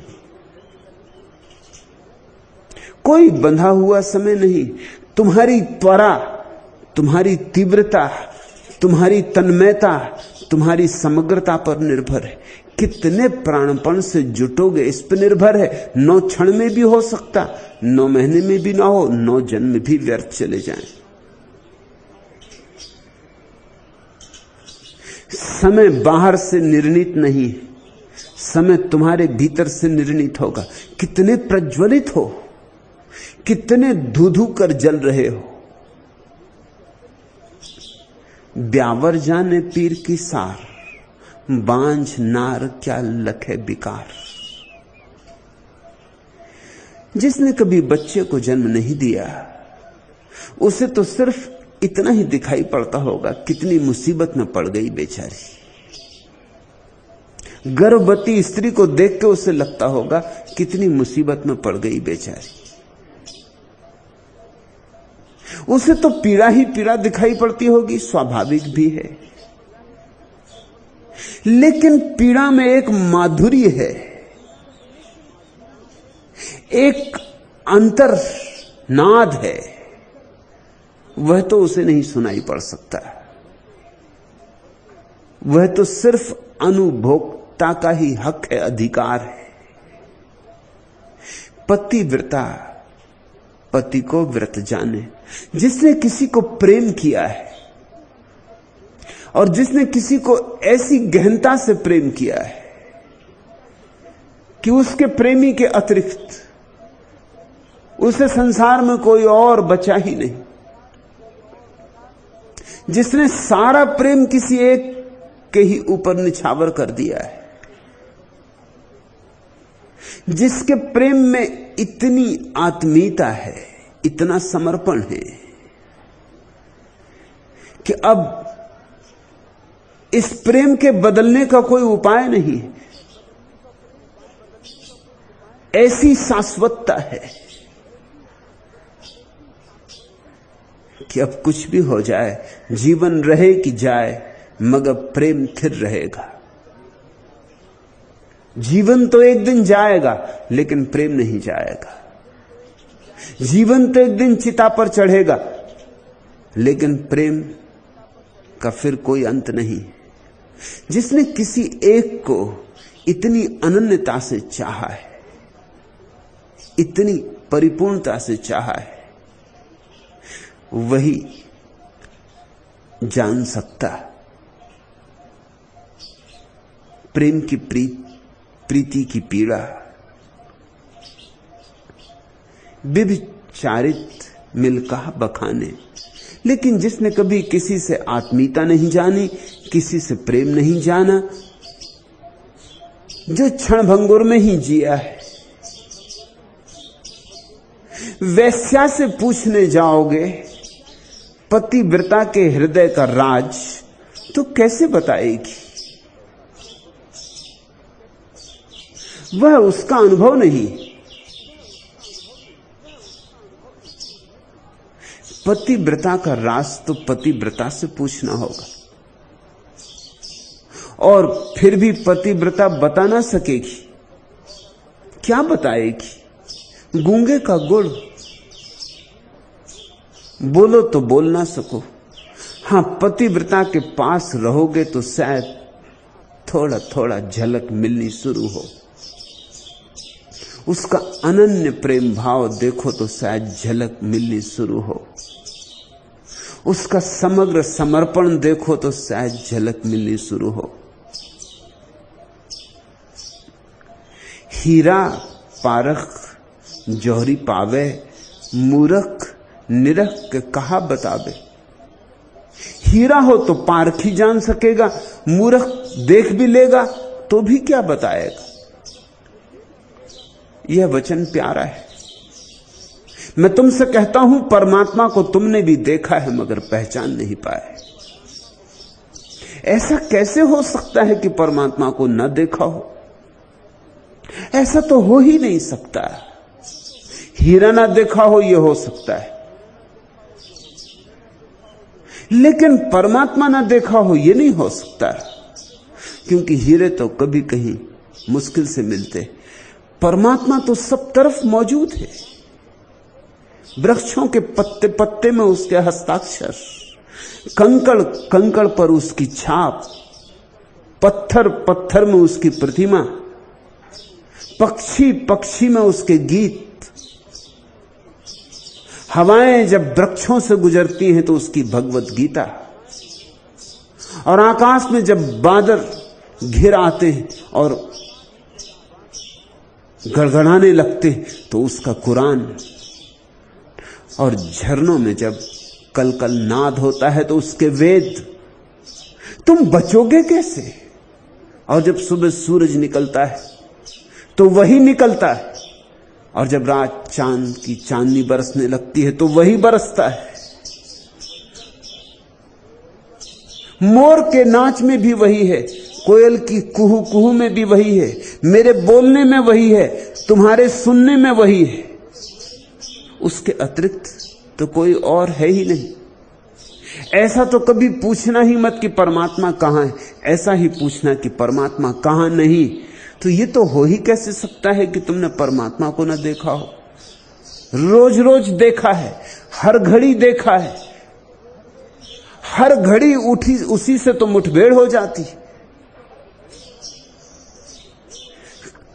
कोई बंधा हुआ समय नहीं। तुम्हारी त्वरा, तुम्हारी तीव्रता, तुम्हारी तन्मयता, तुम्हारी समग्रता पर निर्भर है। कितने प्राणपण से जुटोगे इस पर निर्भर है। 9 क्षण में भी हो सकता, 9 महीने में भी ना हो, 9 जन्म भी व्यर्थ चले जाएं। समय बाहर से निर्णीत नहीं, समय तुम्हारे भीतर से निर्णीत होगा। कितने प्रज्वलित हो, कितने धू-धू कर जल रहे हो। ब्यावर जाने पीर की सार, बांझ नार क्या लखे बिकार। जिसने कभी बच्चे को जन्म नहीं दिया, उसे तो सिर्फ इतना ही दिखाई पड़ता होगा कितनी मुसीबत में पड़ गई बेचारी। गर्भवती स्त्री को देख के उसे लगता होगा कितनी मुसीबत में पड़ गई बेचारी। उसे तो पीड़ा ही पीड़ा दिखाई पड़ती होगी, स्वाभाविक भी है। लेकिन पीड़ा में एक माधुर्य है, एक अंतर नाद है, वह तो उसे नहीं सुनाई पड़ सकता। वह तो सिर्फ अनुभोक्ता का ही हक है, अधिकार है। पतिव्रता पति को व्रत जाने। जिसने किसी को प्रेम किया है और जिसने किसी को ऐसी गहनता से प्रेम किया है कि उसके प्रेमी के अतिरिक्त उसे संसार में कोई और बचा ही नहीं, जिसने सारा प्रेम किसी एक के ही ऊपर निछावर कर दिया है, जिसके प्रेम में इतनी आत्मीयता है, इतना समर्पण है कि अब इस प्रेम के बदलने का कोई उपाय नहीं, ऐसी शाश्वतता है कि अब कुछ भी हो जाए, जीवन रहे कि जाए, मगर प्रेम थिर रहेगा। जीवन तो एक दिन जाएगा, लेकिन प्रेम नहीं जाएगा। जीवन तो एक दिन चिता पर चढ़ेगा, लेकिन प्रेम का फिर कोई अंत नहीं। जिसने किसी एक को इतनी अनन्यता से चाहा है, इतनी परिपूर्णता से चाहा है, वही जान सकता प्रेम की प्रीति की पीड़ा। व्यभिचारित मिल कहा बखाने, लेकिन जिसने कभी किसी से आत्मीयता नहीं जानी, किसी से प्रेम नहीं जाना, जो क्षण भंगुर में ही जिया है, वैश्या से पूछने जाओगे पतिव्रता के हृदय का राज, तो कैसे बताएगी? वह उसका अनुभव नहीं। पतिव्रता का राज तो पतिव्रता से पूछना होगा, और फिर भी पतिव्रता बता ना सकेगी। क्या बताएगी? गूंगे का गुड़, बोलो तो बोल ना सको। हां, पतिव्रता के पास रहोगे तो शायद थोड़ा थोड़ा झलक मिलनी शुरू हो। उसका अनन्य प्रेम भाव देखो तो शायद झलक मिलनी शुरू हो। उसका समग्र समर्पण देखो तो शायद झलक मिलनी शुरू हो। हीरा पारख जौहरी पावे, मूरख निरख के कहा बतावे। हीरा हो तो पारख ही जान सकेगा, मूरख देख भी लेगा तो भी क्या बताएगा। यह वचन प्यारा है। मैं तुमसे कहता हूं, परमात्मा को तुमने भी देखा है मगर पहचान नहीं पाए। ऐसा कैसे हो सकता है कि परमात्मा को न देखा हो? ऐसा तो हो ही नहीं सकता। हीरा ना देखा हो यह हो सकता है, लेकिन परमात्मा ना देखा हो यह नहीं हो सकता, क्योंकि हीरे तो कभी कहीं मुश्किल से मिलते। परमात्मा तो सब तरफ मौजूद है। वृक्षों के पत्ते पत्ते में उसके हस्ताक्षर, कंकड़ कंकड़ पर उसकी छाप, पत्थर पत्थर में उसकी प्रतिमा, पक्षी पक्षी में उसके गीत। हवाएं जब वृक्षों से गुजरती हैं तो उसकी भगवत गीता, और आकाश में जब बादल घिर आते हैं और गड़गड़ाने लगते तो उसका कुरान, और झरनों में जब कल कल नाद होता है तो उसके वेद। तुम बचोगे कैसे? और जब सुबह सूरज निकलता है तो वही निकलता है, और जब रात चांद की चांदनी बरसने लगती है तो वही बरसता है। मोर के नाच में भी वही है, कोयल की कुहू कुहू में भी वही है, मेरे बोलने में वही है, तुम्हारे सुनने में वही है। उसके अतिरिक्त तो कोई और है ही नहीं। ऐसा तो कभी पूछना ही मत कि परमात्मा कहां है, ऐसा ही पूछना कि परमात्मा कहां नहीं। तो ये तो हो ही कैसे सकता है कि तुमने परमात्मा को न देखा हो? रोज रोज देखा है, हर घड़ी देखा है, हर घड़ी उठी उसी से तो मुठभेड़ हो जाती।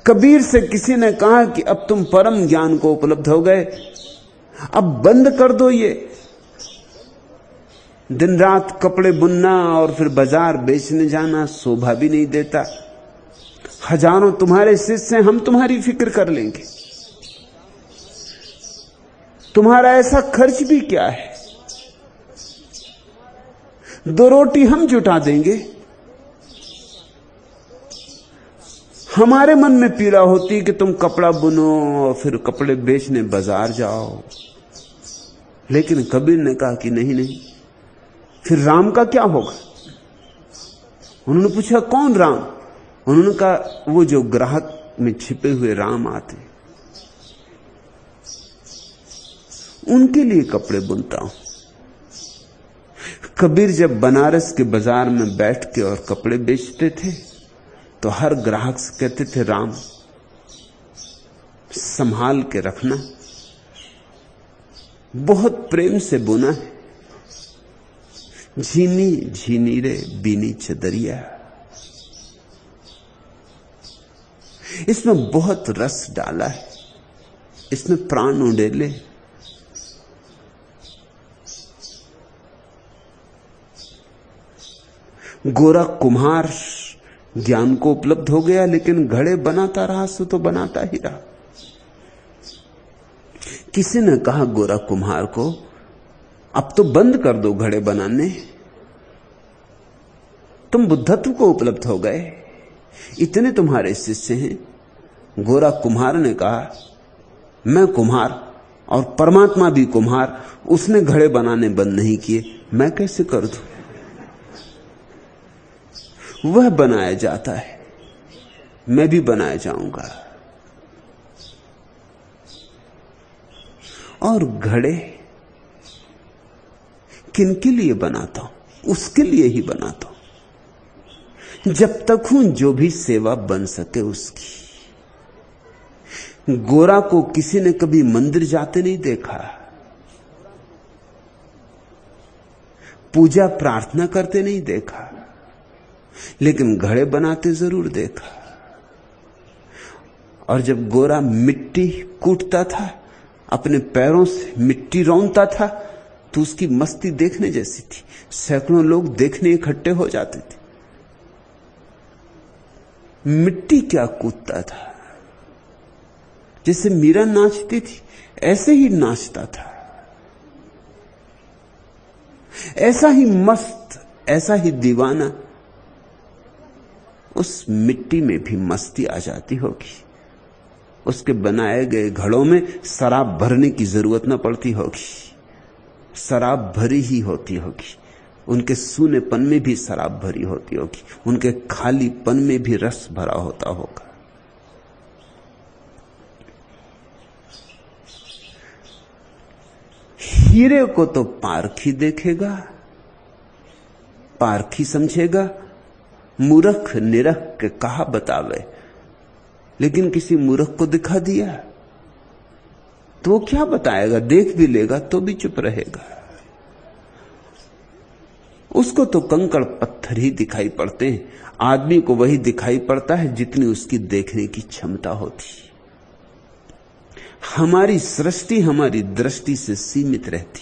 कबीर से किसी ने कहा कि अब तुम परम ज्ञान को उपलब्ध हो गए, अब बंद कर दो ये दिन रात कपड़े बुनना और फिर बाजार बेचने जाना, शोभा भी नहीं देता। हजारों तुम्हारे शिष्य हैं, हम तुम्हारी फिक्र कर लेंगे। तुम्हारा ऐसा खर्च भी क्या है, 2 रोटी हम जुटा देंगे। हमारे मन में पीड़ा होती कि तुम कपड़ा बुनो और फिर कपड़े बेचने बाजार जाओ। लेकिन कबीर ने कहा कि नहीं नहीं, फिर राम का क्या होगा? उन्होंने पूछा कौन राम? उन्होंने कहा वो जो ग्राहक में छिपे हुए राम आते, उनके लिए कपड़े बुनता हूं। कबीर जब बनारस के बाजार में बैठ के और कपड़े बेचते थे तो हर ग्राहक से कहते थे, राम संभाल के रखना, बहुत प्रेम से बुना है, झीनी झीनी रे बीनी चदरिया। इसमें बहुत रस डाला है, इसमें प्राण उड़ेले। गोरा कुम्हार ज्ञान को उपलब्ध हो गया, लेकिन घड़े बनाता रहा सो तो बनाता ही रहा। किसी ने कहा गोरा कुम्हार को, अब तो बंद कर दो घड़े बनाने, तुम बुद्धत्व को उपलब्ध हो गए, इतने तुम्हारे शिष्य हैं। गोरा कुम्हार ने कहा, मैं कुम्हार और परमात्मा भी कुम्हार, उसने घड़े बनाने बंद नहीं किए, मैं कैसे कर दूं? वह बनाया जाता है, मैं भी बनाया जाऊंगा। और घड़े किनके लिए बनाता हूं? उसके लिए ही बनाता हूं जब तक हूं जो भी सेवा बन सके उसकी। गोरा को किसी ने कभी मंदिर जाते नहीं देखा, पूजा प्रार्थना करते नहीं देखा, लेकिन घड़े बनाते जरूर देखा। और जब गोरा मिट्टी कूटता था, अपने पैरों से मिट्टी रौंदता था, तो उसकी मस्ती देखने जैसी थी। सैकड़ों लोग देखने इकट्ठे हो जाते थे। मिट्टी क्या कूदता था, जैसे मीरा नाचती थी ऐसे ही नाचता था, ऐसा ही मस्त, ऐसा ही दीवाना। उस मिट्टी में भी मस्ती आ जाती होगी, उसके बनाए गए घड़ों में शराब भरने की जरूरत न पड़ती होगी, शराब भरी ही होती होगी। उनके सूनेपन में भी शराब भरी होती होगी, उनके खालीपन में भी रस भरा होता होगा। हीरे को तो पारखी देखेगा, पारखी समझेगा, मूर्ख निरख के कहा बतावे। लेकिन किसी मूर्ख को दिखा दिया तो वो क्या बताएगा? देख भी लेगा तो भी चुप रहेगा। उसको तो कंकड़ पत्थर ही दिखाई पड़ते हैं, आदमी को वही दिखाई पड़ता है जितनी उसकी देखने की क्षमता होती। हमारी सृष्टि हमारी दृष्टि से सीमित रहती,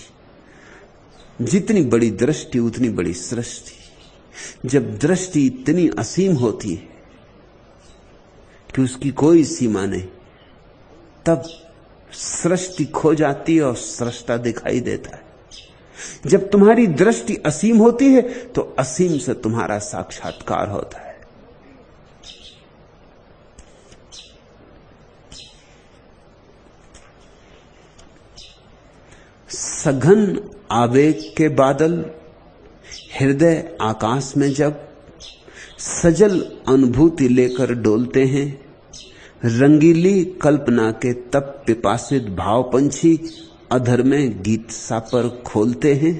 जितनी बड़ी दृष्टि उतनी बड़ी सृष्टि। जब दृष्टि इतनी असीम होती है कि उसकी कोई सीमा नहीं, तब सृष्टि खो जाती है और सृष्टा दिखाई देता है। जब तुम्हारी दृष्टि असीम होती है तो असीम से तुम्हारा साक्षात्कार होता है। सघन आवेग के बादल हृदय आकाश में जब सजल अनुभूति लेकर डोलते हैं, रंगीली कल्पना के तप पिपासित भाव पंछी अधर में गीत सा पर खोलते हैं।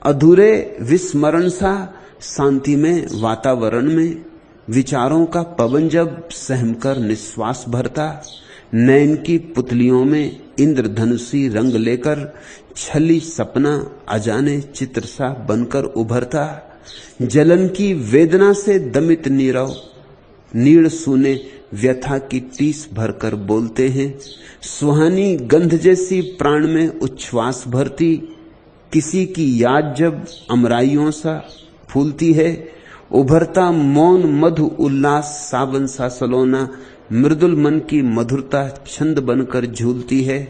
अधूरे विस्मरण सा शांति में वातावरण में विचारों का पवन जब सहमकर निश्वास भरता, नैन की पुतलियों में इंद्रधनुषी रंग लेकर छली सपना अजाने चित्र सा बनकर उभरता, जलन की वेदना से दमित नीरव नीड़ सुने व्यथा की टीस भरकर बोलते हैं। सुहानी गंध जैसी प्राण में उच्छ्वास भरती, किसी की याद जब अमराइयों सा फूलती है, उभरता मौन मधु उल्लास सावन सा सलोना, मृदुल मन की मधुरता छंद बनकर झूलती है।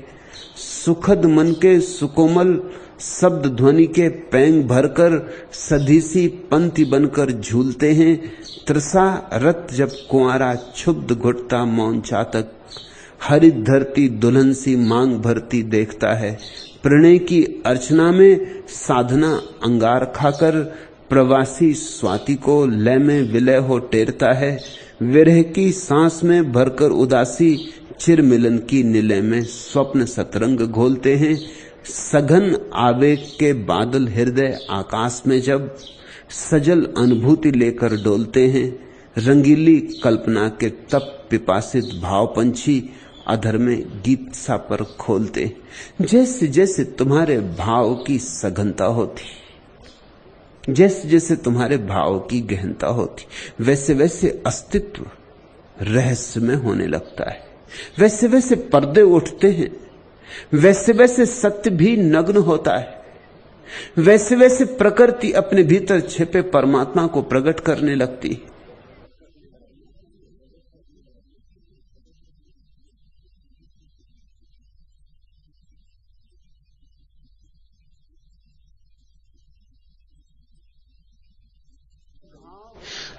सुखद मन के सुकोमल शब्द ध्वनि के पैंग भरकर सधीसी पंक्ति बनकर झूलते हैं। तृषा रत जब कुंवारा क्षुब्ध घुटता मौन चातक, हरित धरती दुल्हन सी मांग भरती देखता है। प्रणय की अर्चना में साधना अंगार खाकर, प्रवासी स्वाति को लय में विलय हो टेरता है। विरह की सांस में भरकर उदासी, चिर मिलन की निलय में स्वप्न सतरंग घोलते हैं। सघन आवेग के बादल हृदय आकाश में जब सजल अनुभूति लेकर डोलते हैं, रंगीली कल्पना के तप पिपासित भावपंछी अधर में गीत सा पर खोलते। जैसे जैसे तुम्हारे भाव की सघनता होती, जैसे जैसे तुम्हारे भाव की गहनता होती, वैसे वैसे अस्तित्व रहस्यमय होने लगता है, वैसे वैसे पर्दे उठते हैं, वैसे वैसे सत्य भी नग्न होता है, वैसे वैसे प्रकृति अपने भीतर छिपे परमात्मा को प्रकट करने लगती है।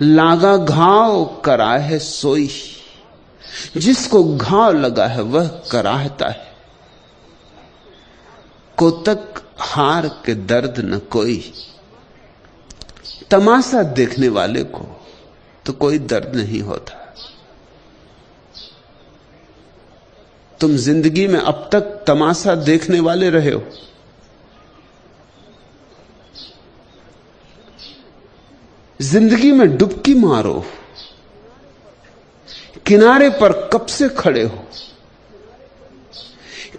लागा घाव करा है सोई, जिसको घाव लगा है वह कराहता है। कोतक हार के दर्द न कोई, तमाशा देखने वाले को तो कोई दर्द नहीं होता। तुम जिंदगी में अब तक तमाशा देखने वाले रहे हो। जिंदगी में डुबकी मारो, किनारे पर कब से खड़े हो।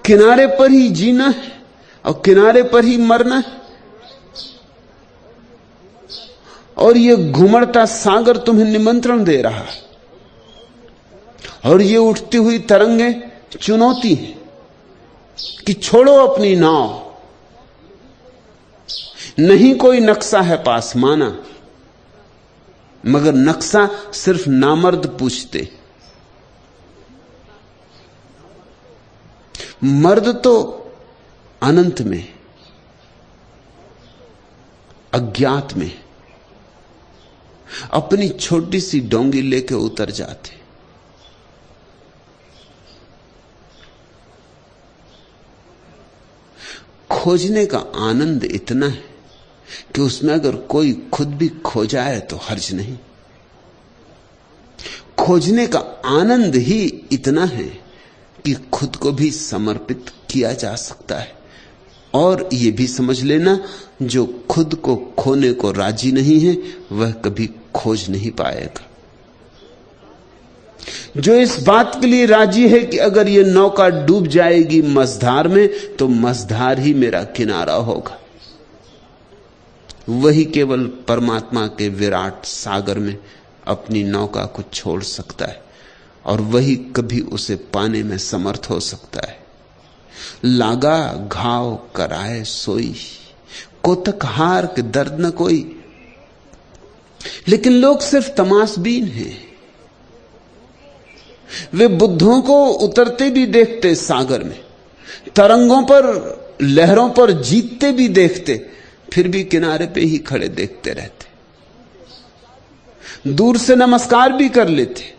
किनारे पर ही जीना है और किनारे पर ही मरना है। और यह घुमड़ता सागर तुम्हें निमंत्रण दे रहा है, और ये उठती हुई तरंगे चुनौती है कि छोड़ो अपनी नाव। नहीं कोई नक्शा है पास माना, मगर नक्शा सिर्फ नामर्द पूछते। मर्द तो अनंत में, अज्ञात में अपनी छोटी सी डोंगी लेके उतर जाते। खोजने का आनंद इतना है कि उसमें अगर कोई खुद भी खो जाए तो हर्ज नहीं। खोजने का आनंद ही इतना है कि खुद को भी समर्पित किया जा सकता है। और यह भी समझ लेना, जो खुद को खोने को राजी नहीं है वह कभी खोज नहीं पाएगा। जो इस बात के लिए राजी है कि अगर यह नौका डूब जाएगी मझधार में तो मझधार ही मेरा किनारा होगा, वही केवल परमात्मा के विराट सागर में अपनी नौका को छोड़ सकता है, और वही कभी उसे पाने में समर्थ हो सकता है। लागा घाव कराए सोई, कोतक हार के दर्द न कोई। लेकिन लोग सिर्फ तमाशबीन हैं। वे बुद्धों को उतरते भी देखते सागर में, तरंगों पर लहरों पर जीतते भी देखते, फिर भी किनारे पे ही खड़े देखते रहते। दूर से नमस्कार भी कर लेते,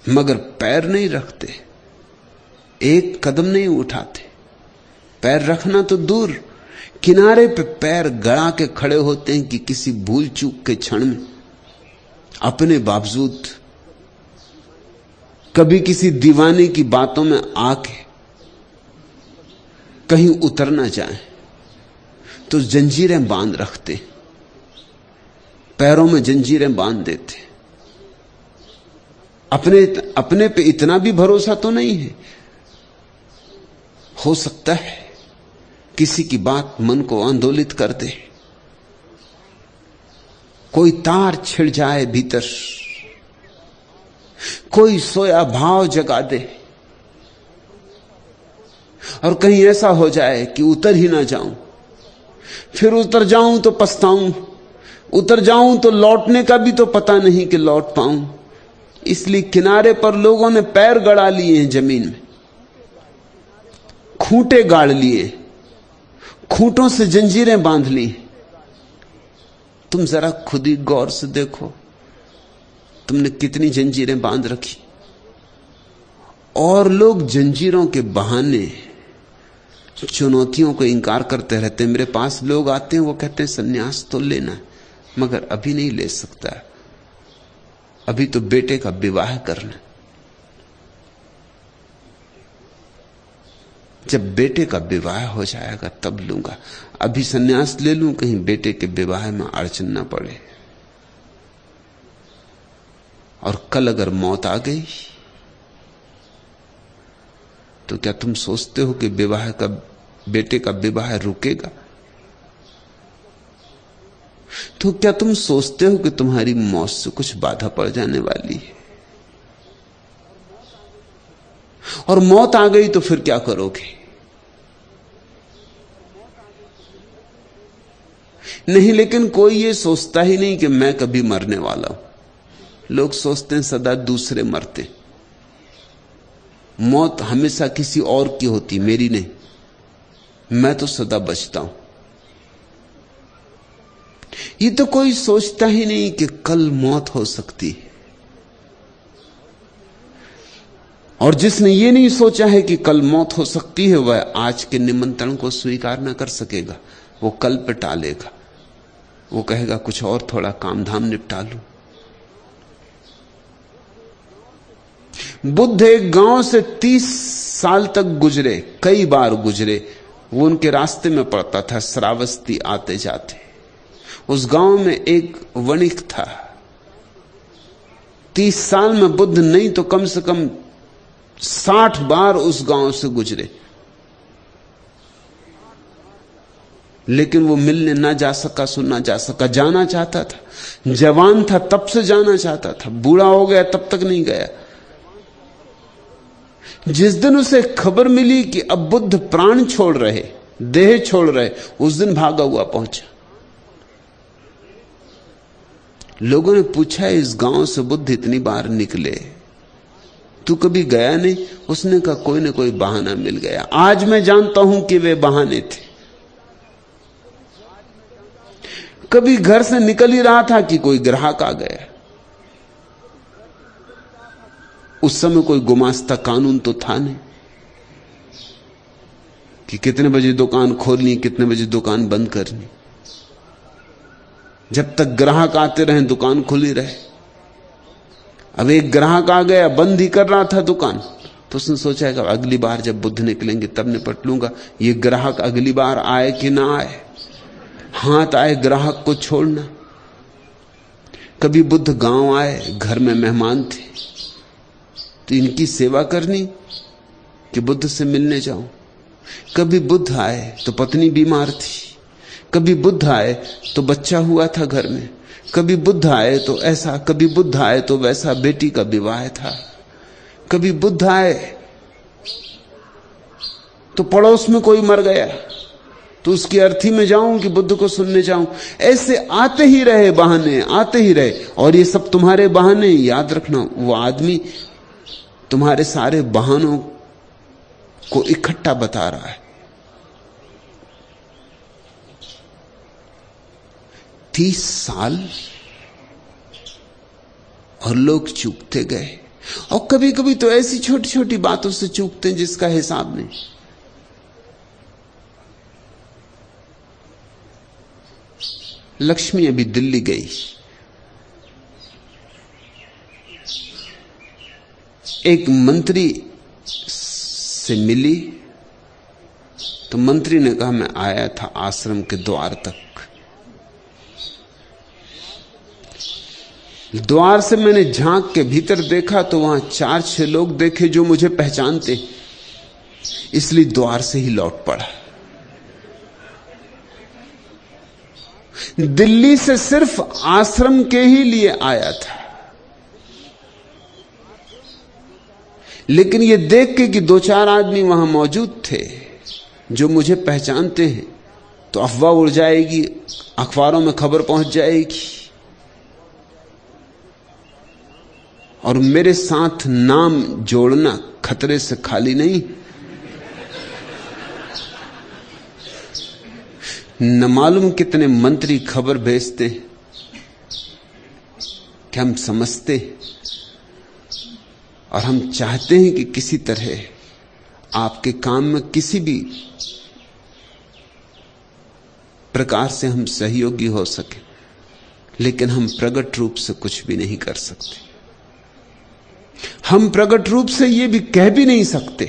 मगर पैर नहीं रखते, एक कदम नहीं उठाते। पैर रखना तो दूर, किनारे पे पैर गड़ा के खड़े होते हैं कि किसी भूल चूक के क्षण में अपने बावजूद, कभी किसी दीवाने की बातों में आके कहीं उतर ना जाए तो जंजीरें बांध रखते, पैरों में जंजीरें बांध देते। अपने पे इतना भी भरोसा तो नहीं है। हो सकता है किसी की बात मन को आंदोलित कर दे, कोई तार छिड़ जाए भीतर, कोई सोया भाव जगा दे, और कहीं ऐसा हो जाए कि उतर ही ना जाऊं, फिर उतर जाऊं तो पछताऊं, उतर जाऊं तो लौटने का भी तो पता नहीं कि लौट पाऊं। इसलिए किनारे पर लोगों ने पैर गड़ा लिए हैं जमीन में, खूंटे गाड़ लिए, खूंटों से जंजीरें बांध ली। तुम जरा खुद ही गौर से देखो, तुमने कितनी जंजीरें बांध रखी। और लोग जंजीरों के बहाने चुनौतियों को इंकार करते रहते हैं। मेरे पास लोग आते हैं, वो कहते हैं सन्यास तो लेना, मगर अभी नहीं ले सकता, अभी तो बेटे का विवाह करना। जब बेटे का विवाह हो जाएगा तब लूंगा। अभी सन्यास ले लूं, कहीं बेटे के विवाह में अड़चन ना पड़े। और कल अगर मौत आ गई तो क्या तुम सोचते हो कि बेटे का विवाह रुकेगा? तो क्या तुम सोचते हो कि तुम्हारी मौत से कुछ बाधा पड़ जाने वाली है? और मौत आ गई तो फिर क्या करोगे? नहीं, लेकिन कोई ये सोचता ही नहीं कि मैं कभी मरने वाला हूं। लोग सोचते हैं सदा दूसरे मरते। मौत हमेशा किसी और की होती, मेरी नहीं। मैं तो सदा बचता हूं। ये तो कोई सोचता ही नहीं कि कल मौत हो सकती है। और जिसने ये नहीं सोचा है कि कल मौत हो सकती है, वह आज के निमंत्रण को स्वीकार न कर सकेगा। वो कल पे टालेगा। वो कहेगा कुछ और थोड़ा काम धाम निपटा लूं। बुद्ध एक गांव से 30 साल तक गुजरे, कई बार गुजरे। वो उनके रास्ते में पड़ता था, श्रावस्ती आते जाते। उस गांव में एक वणिक था। 30 साल में बुद्ध नहीं तो कम से कम 60 बार उस गांव से गुजरे, लेकिन वो मिलने ना जा सका, सुनना जा सका। जाना चाहता था, जवान था तब से जाना चाहता था, बूढ़ा हो गया तब तक नहीं गया। जिस दिन उसे खबर मिली कि अब बुद्ध प्राण छोड़ रहे, देह छोड़ रहे, उस दिन भागा हुआ पहुंचा। लोगों ने पूछा, इस गांव से बुद्ध इतनी बार निकले, तू कभी गया नहीं? उसने कहा, कोई ना कोई बहाना मिल गया। आज मैं जानता हूं कि वे बहाने थे। कभी घर से निकल ही रहा था कि कोई ग्राहक आ गया। उस समय कोई गुमास्ता कानून तो था नहीं कि कितने बजे दुकान खोलनी, कितने बजे दुकान बंद करनी। जब तक ग्राहक आते रहे दुकान खुली रहे। अब एक ग्राहक आ गया, बंद ही कर रहा था दुकान, तो उसने सोचा कि अगली बार जब बुद्ध निकलेंगे तब निपट लूंगा। ये ग्राहक अगली बार आए कि ना आए, हाथ आए ग्राहक को छोड़ना। कभी बुद्ध गांव आए, घर में मेहमान थे, तो इनकी सेवा करनी कि बुद्ध से मिलने जाऊं। कभी बुद्ध आए तो पत्नी बीमार थी, कभी बुद्ध आए तो बच्चा हुआ था घर में, कभी बुद्ध आए तो ऐसा, कभी बुद्ध आए तो वैसा, बेटी का विवाह था। कभी बुद्ध आए तो पड़ोस में कोई मर गया, तो उसकी अर्थी में जाऊं कि बुद्ध को सुनने जाऊं। ऐसे आते ही रहे बहाने, आते ही रहे। और ये सब तुम्हारे बहाने, याद रखना। वो आदमी तुम्हारे सारे बहानों को इकट्ठा बता रहा है। 30 साल और लोग चूकते गए। और कभी कभी तो ऐसी छोटी छोटी बातों से चूकते हैं जिसका हिसाब नहीं। लक्ष्मी अभी दिल्ली गई, एक मंत्री से मिली, तो मंत्री ने कहा मैं आया था आश्रम के द्वार तक। द्वार से मैंने झांक के भीतर देखा तो वहां 4-6 लोग देखे जो मुझे पहचानते, इसलिए द्वार से ही लौट पड़ा। दिल्ली से सिर्फ आश्रम के ही लिए आया था, लेकिन यह देख के कि 2-4 आदमी वहां मौजूद थे जो मुझे पहचानते हैं, तो अफवाह उड़ जाएगी, अखबारों में खबर पहुंच जाएगी, और मेरे साथ नाम जोड़ना खतरे से खाली नहीं। न मालूम कितने मंत्री खबर भेजते हैं कि हम समझते हैं और हम चाहते हैं कि किसी तरह आपके काम में किसी भी प्रकार से हम सहयोगी हो सके, लेकिन हम प्रकट रूप से कुछ भी नहीं कर सकते। हम प्रकट रूप से ये भी कह भी नहीं सकते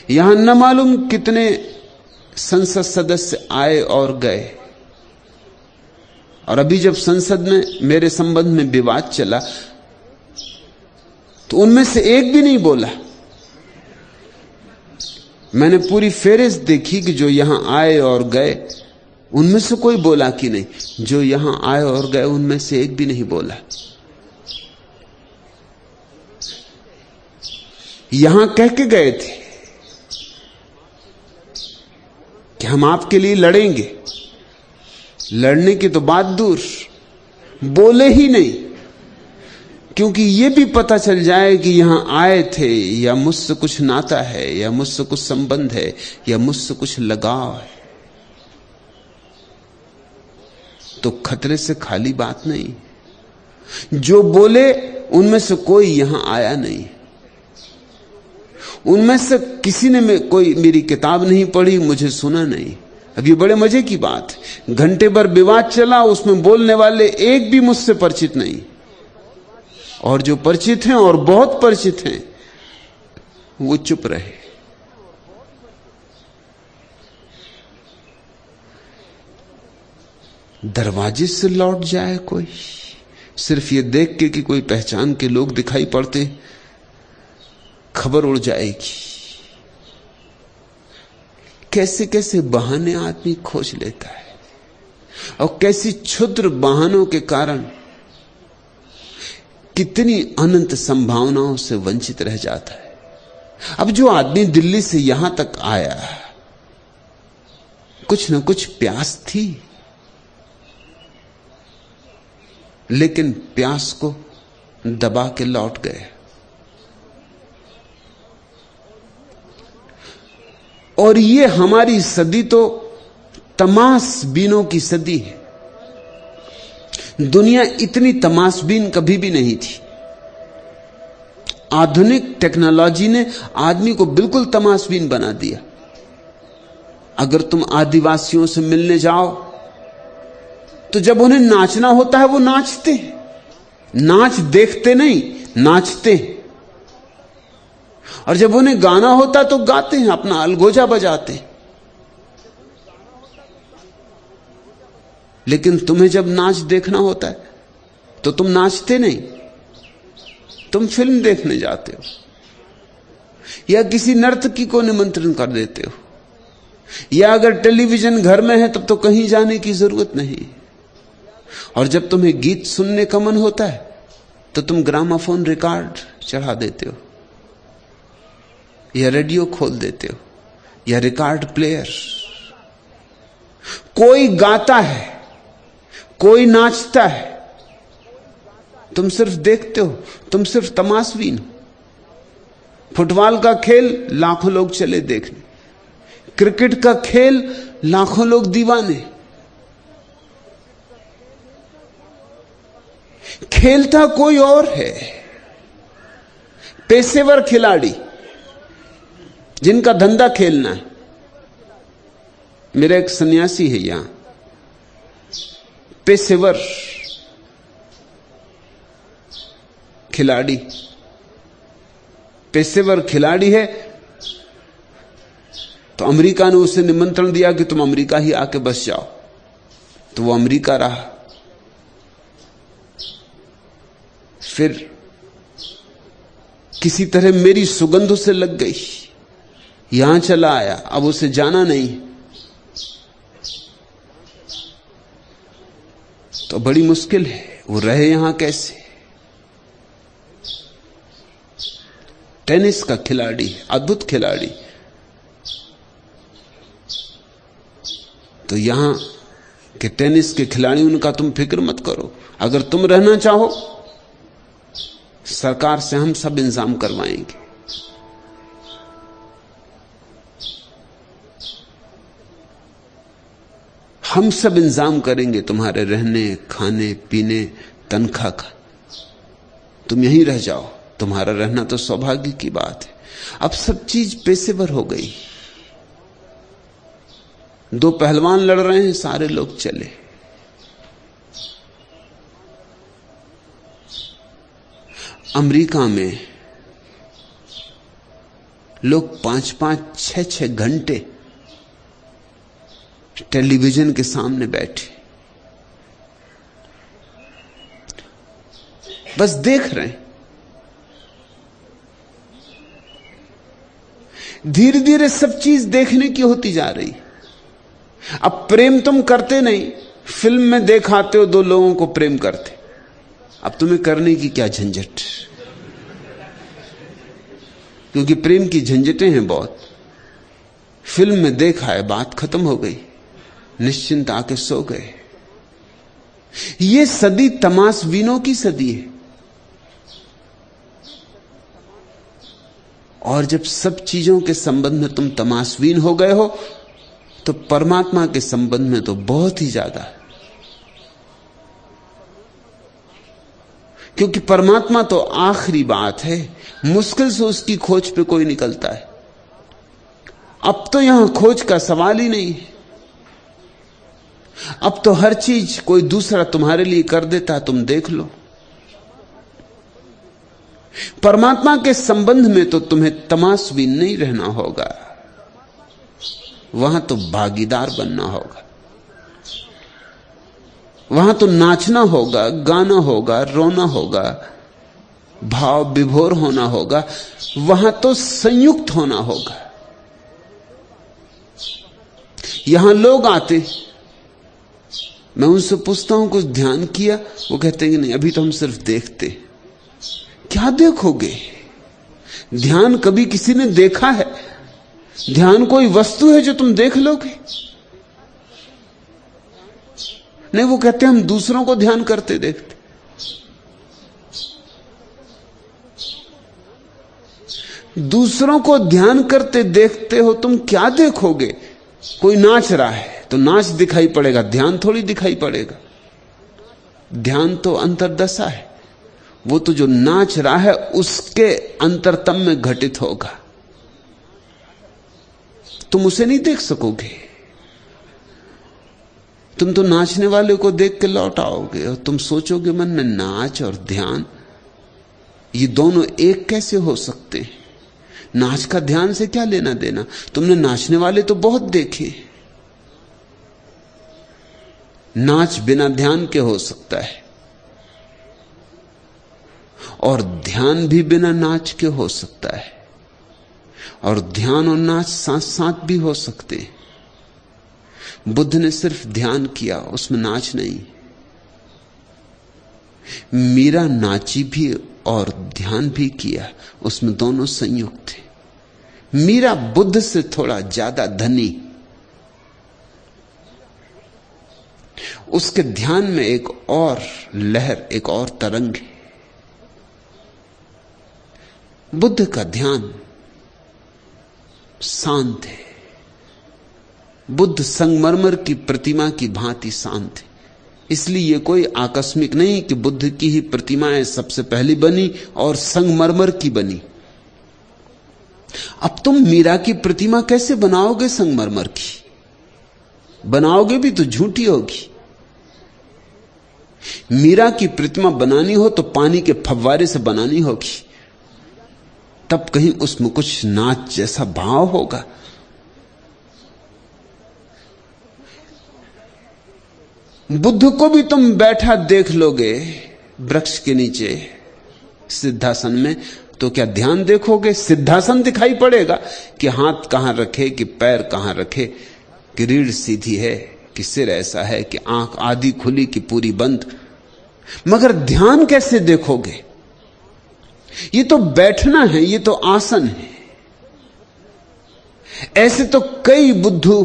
यहां न मालूम कितने संसद सदस्य आए और गए, और अभी जब संसद में मेरे संबंध में विवाद चला तो उनमें से एक भी नहीं बोला। मैंने पूरी फेहरिस्त देखी कि जो यहां आए और गए उनमें से कोई बोला कि नहीं। जो यहां आए और गए उनमें से एक भी नहीं बोला। यहां कह के गए थे कि हम आपके लिए लड़ेंगे, लड़ने की तो बात दूर, बोले ही नहीं, क्योंकि यह भी पता चल जाए कि यहां आए थे या मुझसे कुछ नाता है या मुझसे कुछ संबंध है या मुझसे कुछ लगाव है, तो खतरे से खाली बात नहीं। जो बोले उनमें से कोई यहां आया नहीं, उनमें से किसी ने कोई मेरी किताब नहीं पढ़ी, मुझे सुना नहीं। अब ये बड़े मजे की बात है, घंटे भर विवाद चला, उसमें बोलने वाले एक भी मुझसे परिचित नहीं, और जो परिचित हैं और बहुत परिचित हैं वो चुप रहे। दरवाजे से लौट जाए कोई, सिर्फ ये देख के कि कोई पहचान के लोग दिखाई पड़ते, खबर उड़ जाएगी। कैसे कैसे बहाने आदमी खोज लेता है, और कैसी क्षुद्र बहानों के कारण कितनी अनंत संभावनाओं से वंचित रह जाता है। अब जो आदमी दिल्ली से यहां तक आया, कुछ न कुछ प्यास थी, लेकिन प्यास को दबा के लौट गए। और ये हमारी सदी तो तमाशबीनों की सदी है। दुनिया इतनी तमाशबीन कभी भी नहीं थी। आधुनिक टेक्नोलॉजी ने आदमी को बिल्कुल तमाशबीन बना दिया। अगर तुम आदिवासियों से मिलने जाओ तो जब उन्हें नाचना होता है वो नाचते हैं, नाच देखते नहीं, नाचते हैं। और जब उन्हें गाना होता तो गाते हैं, अपना अलगोजा बजाते हैं। लेकिन तुम्हें जब नाच देखना होता है तो तुम नाचते नहीं, तुम फिल्म देखने जाते हो या किसी नर्तकी को निमंत्रण कर देते हो, या अगर टेलीविजन घर में है तब तो कहीं जाने की जरूरत नहीं। और जब तुम्हें गीत सुनने का मन होता है तो तुम ग्रामाफोन रिकॉर्ड चढ़ा देते हो, या रेडियो खोल देते हो, या रिकॉर्ड प्लेयर। कोई गाता है, कोई नाचता है, तुम सिर्फ देखते हो, तुम सिर्फ तमाशबीन हो। फुटबॉल का खेल लाखों लोग चले देखने, क्रिकेट का खेल लाखों लोग दीवाने। खेलता कोई और है, पेशेवर खिलाड़ी जिनका धंधा खेलना है। मेरा एक सन्यासी है यहां, पेशेवर खिलाड़ी, पेशेवर खिलाड़ी है। तो अमेरिका ने उसे निमंत्रण दिया कि तुम अमेरिका ही आके बस जाओ, तो वो अमेरिका रहा। फिर किसी तरह मेरी सुगंध उसे लग गई, यहां चला आया, अब उसे जाना नहीं। तो बड़ी मुश्किल है, वो रहे यहां कैसे। टेनिस का खिलाड़ी, अद्भुत खिलाड़ी, तो यहां के टेनिस के खिलाड़ी, उनका तुम फिक्र मत करो। अगर तुम रहना चाहो, सरकार से हम सब इंतजाम करवाएंगे। हम सब इंतजाम करेंगे तुम्हारे रहने, खाने, पीने, तनख्वाह का। तुम यहीं रह जाओ, तुम्हारा रहना तो सौभाग्य की बात है। अब सब चीज पेशेवर हो गई। दो पहलवान लड़ रहे हैं, सारे लोग चले। अमेरिका में लोग 5-5, 6-6 घंटे टेलीविजन के सामने बैठे बस देख रहे हैं। धीरे धीरे सब चीज देखने की होती जा रही। अब प्रेम तुम करते नहीं, फिल्म में दिखाते हो 2 लोगों को प्रेम करते, अब तुम्हें करने की क्या झंझट, क्योंकि प्रेम की झंझटें हैं बहुत। फिल्म में देखा है, बात खत्म हो गई, निश्चिंत आके सो गए। ये सदी तमाशबीनों की सदी है। और जब सब चीजों के संबंध में तुम तमाशबीन हो गए हो, तो परमात्मा के संबंध में तो बहुत ही ज्यादा है। क्योंकि परमात्मा तो आखिरी बात है, मुश्किल से उसकी खोज पे कोई निकलता है। अब तो यहां खोज का सवाल ही नहीं है। अब तो हर चीज कोई दूसरा तुम्हारे लिए कर देता, तुम देख लो। परमात्मा के संबंध में तो तुम्हें तमाशबीन नहीं रहना होगा, वहां तो भागीदार बनना होगा। वहां तो नाचना होगा, गाना होगा, रोना होगा, भाव विभोर होना होगा। वहां तो संयुक्त होना होगा। यहां लोग आते, मैं उनसे पूछता हूं कुछ ध्यान किया, वो कहते हैं कि नहीं, अभी तो हम सिर्फ देखते। क्या देखोगे? ध्यान कभी किसी ने देखा है? ध्यान कोई वस्तु है जो तुम देख लोगे? नहीं, वो कहते हैं हम दूसरों को ध्यान करते देखते। दूसरों को ध्यान करते देखते हो, तुम क्या देखोगे? कोई नाच रहा है तो नाच दिखाई पड़ेगा, ध्यान थोड़ी दिखाई पड़ेगा। ध्यान तो अंतर्दशा है, वो तो जो नाच रहा है उसके अंतरतम में घटित होगा, तुम उसे नहीं देख सकोगे। तुम तो नाचने वाले को देख के लौट आओगे और तुम सोचोगे मन में, नाच और ध्यान ये दोनों एक कैसे हो सकते हैं? नाच का ध्यान से क्या लेना देना? तुमने नाचने वाले तो बहुत देखे। नाच बिना ध्यान के हो सकता है, और ध्यान भी बिना नाच के हो सकता है, और ध्यान और नाच साथ साथ भी हो सकते हैं। बुद्ध ने सिर्फ ध्यान किया, उसमें नाच नहीं। मीरा नाची भी और ध्यान भी किया, उसमें दोनों संयुक्त थे। मीरा बुद्ध से थोड़ा ज्यादा धनी, उसके ध्यान में एक और लहर, एक और तरंग है। बुद्ध का ध्यान शांत है। बुद्ध संगमरमर की प्रतिमा की भांति शांत है। इसलिए यह कोई आकस्मिक नहीं कि बुद्ध की ही प्रतिमाएं सबसे पहली बनी और संगमरमर की बनी। अब तुम मीरा की प्रतिमा कैसे बनाओगे संगमरमर की? बनाओगे भी तो झूठी होगी। मीरा की प्रतिमा बनानी हो तो पानी के फव्वारे से बनानी होगी, तब कहीं उसमें कुछ नाच जैसा भाव होगा। बुद्ध को भी तुम बैठा देख लोगे वृक्ष के नीचे सिद्धासन में, तो क्या ध्यान देखोगे? सिद्धासन दिखाई पड़ेगा कि हाथ कहां रखे, कि पैर कहां रखे, कि रीढ़ सीधी है, कि सिर ऐसा है, कि आंख आधी खुली कि पूरी बंद। मगर ध्यान कैसे देखोगे? ये तो बैठना है, ये तो आसन है। ऐसे तो कई बुद्धू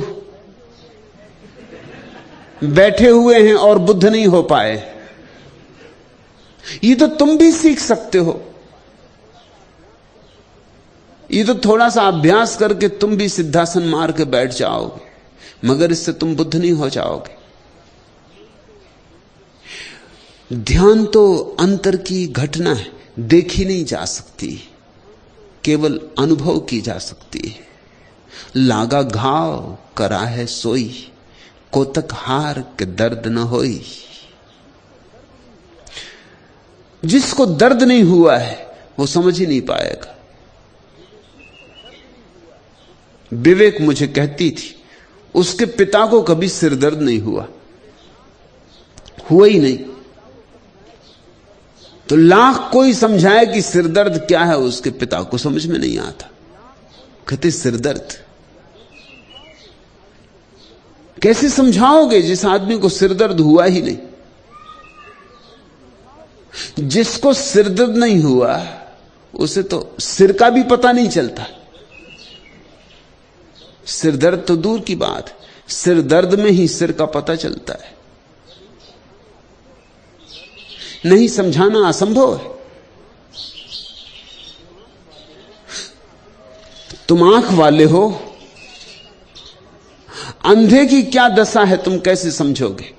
बैठे हुए हैं और बुद्ध नहीं हो पाए। ये तो तुम भी सीख सकते हो। ये तो थोड़ा सा अभ्यास करके तुम भी सिद्धासन मार के बैठ जाओगे, मगर इससे तुम बुद्ध नहीं हो जाओगे। ध्यान तो अंतर की घटना है, देखी नहीं जा सकती, केवल अनुभव की जा सकती है। लागा घाव करा है सोई, कोतक हार के दर्द न होई। जिसको दर्द नहीं हुआ है वो समझ ही नहीं पाएगा। विवेक मुझे कहती थी उसके पिता को कभी सिरदर्द नहीं हुआ ही नहीं। तो लाख कोई समझाए कि सिरदर्द क्या है, उसके पिता को समझ में नहीं आता। कहते सिरदर्द कैसे समझाओगे जिस आदमी को सिरदर्द हुआ ही नहीं? जिसको सिरदर्द नहीं हुआ उसे तो सिर का भी पता नहीं चलता। सिरदर्द तो दूर की बात है, सिर दर्द में ही सिर का पता चलता है। नहीं समझाना असंभव है। तुम आंख वाले हो, अंधे की क्या दशा है तुम कैसे समझोगे?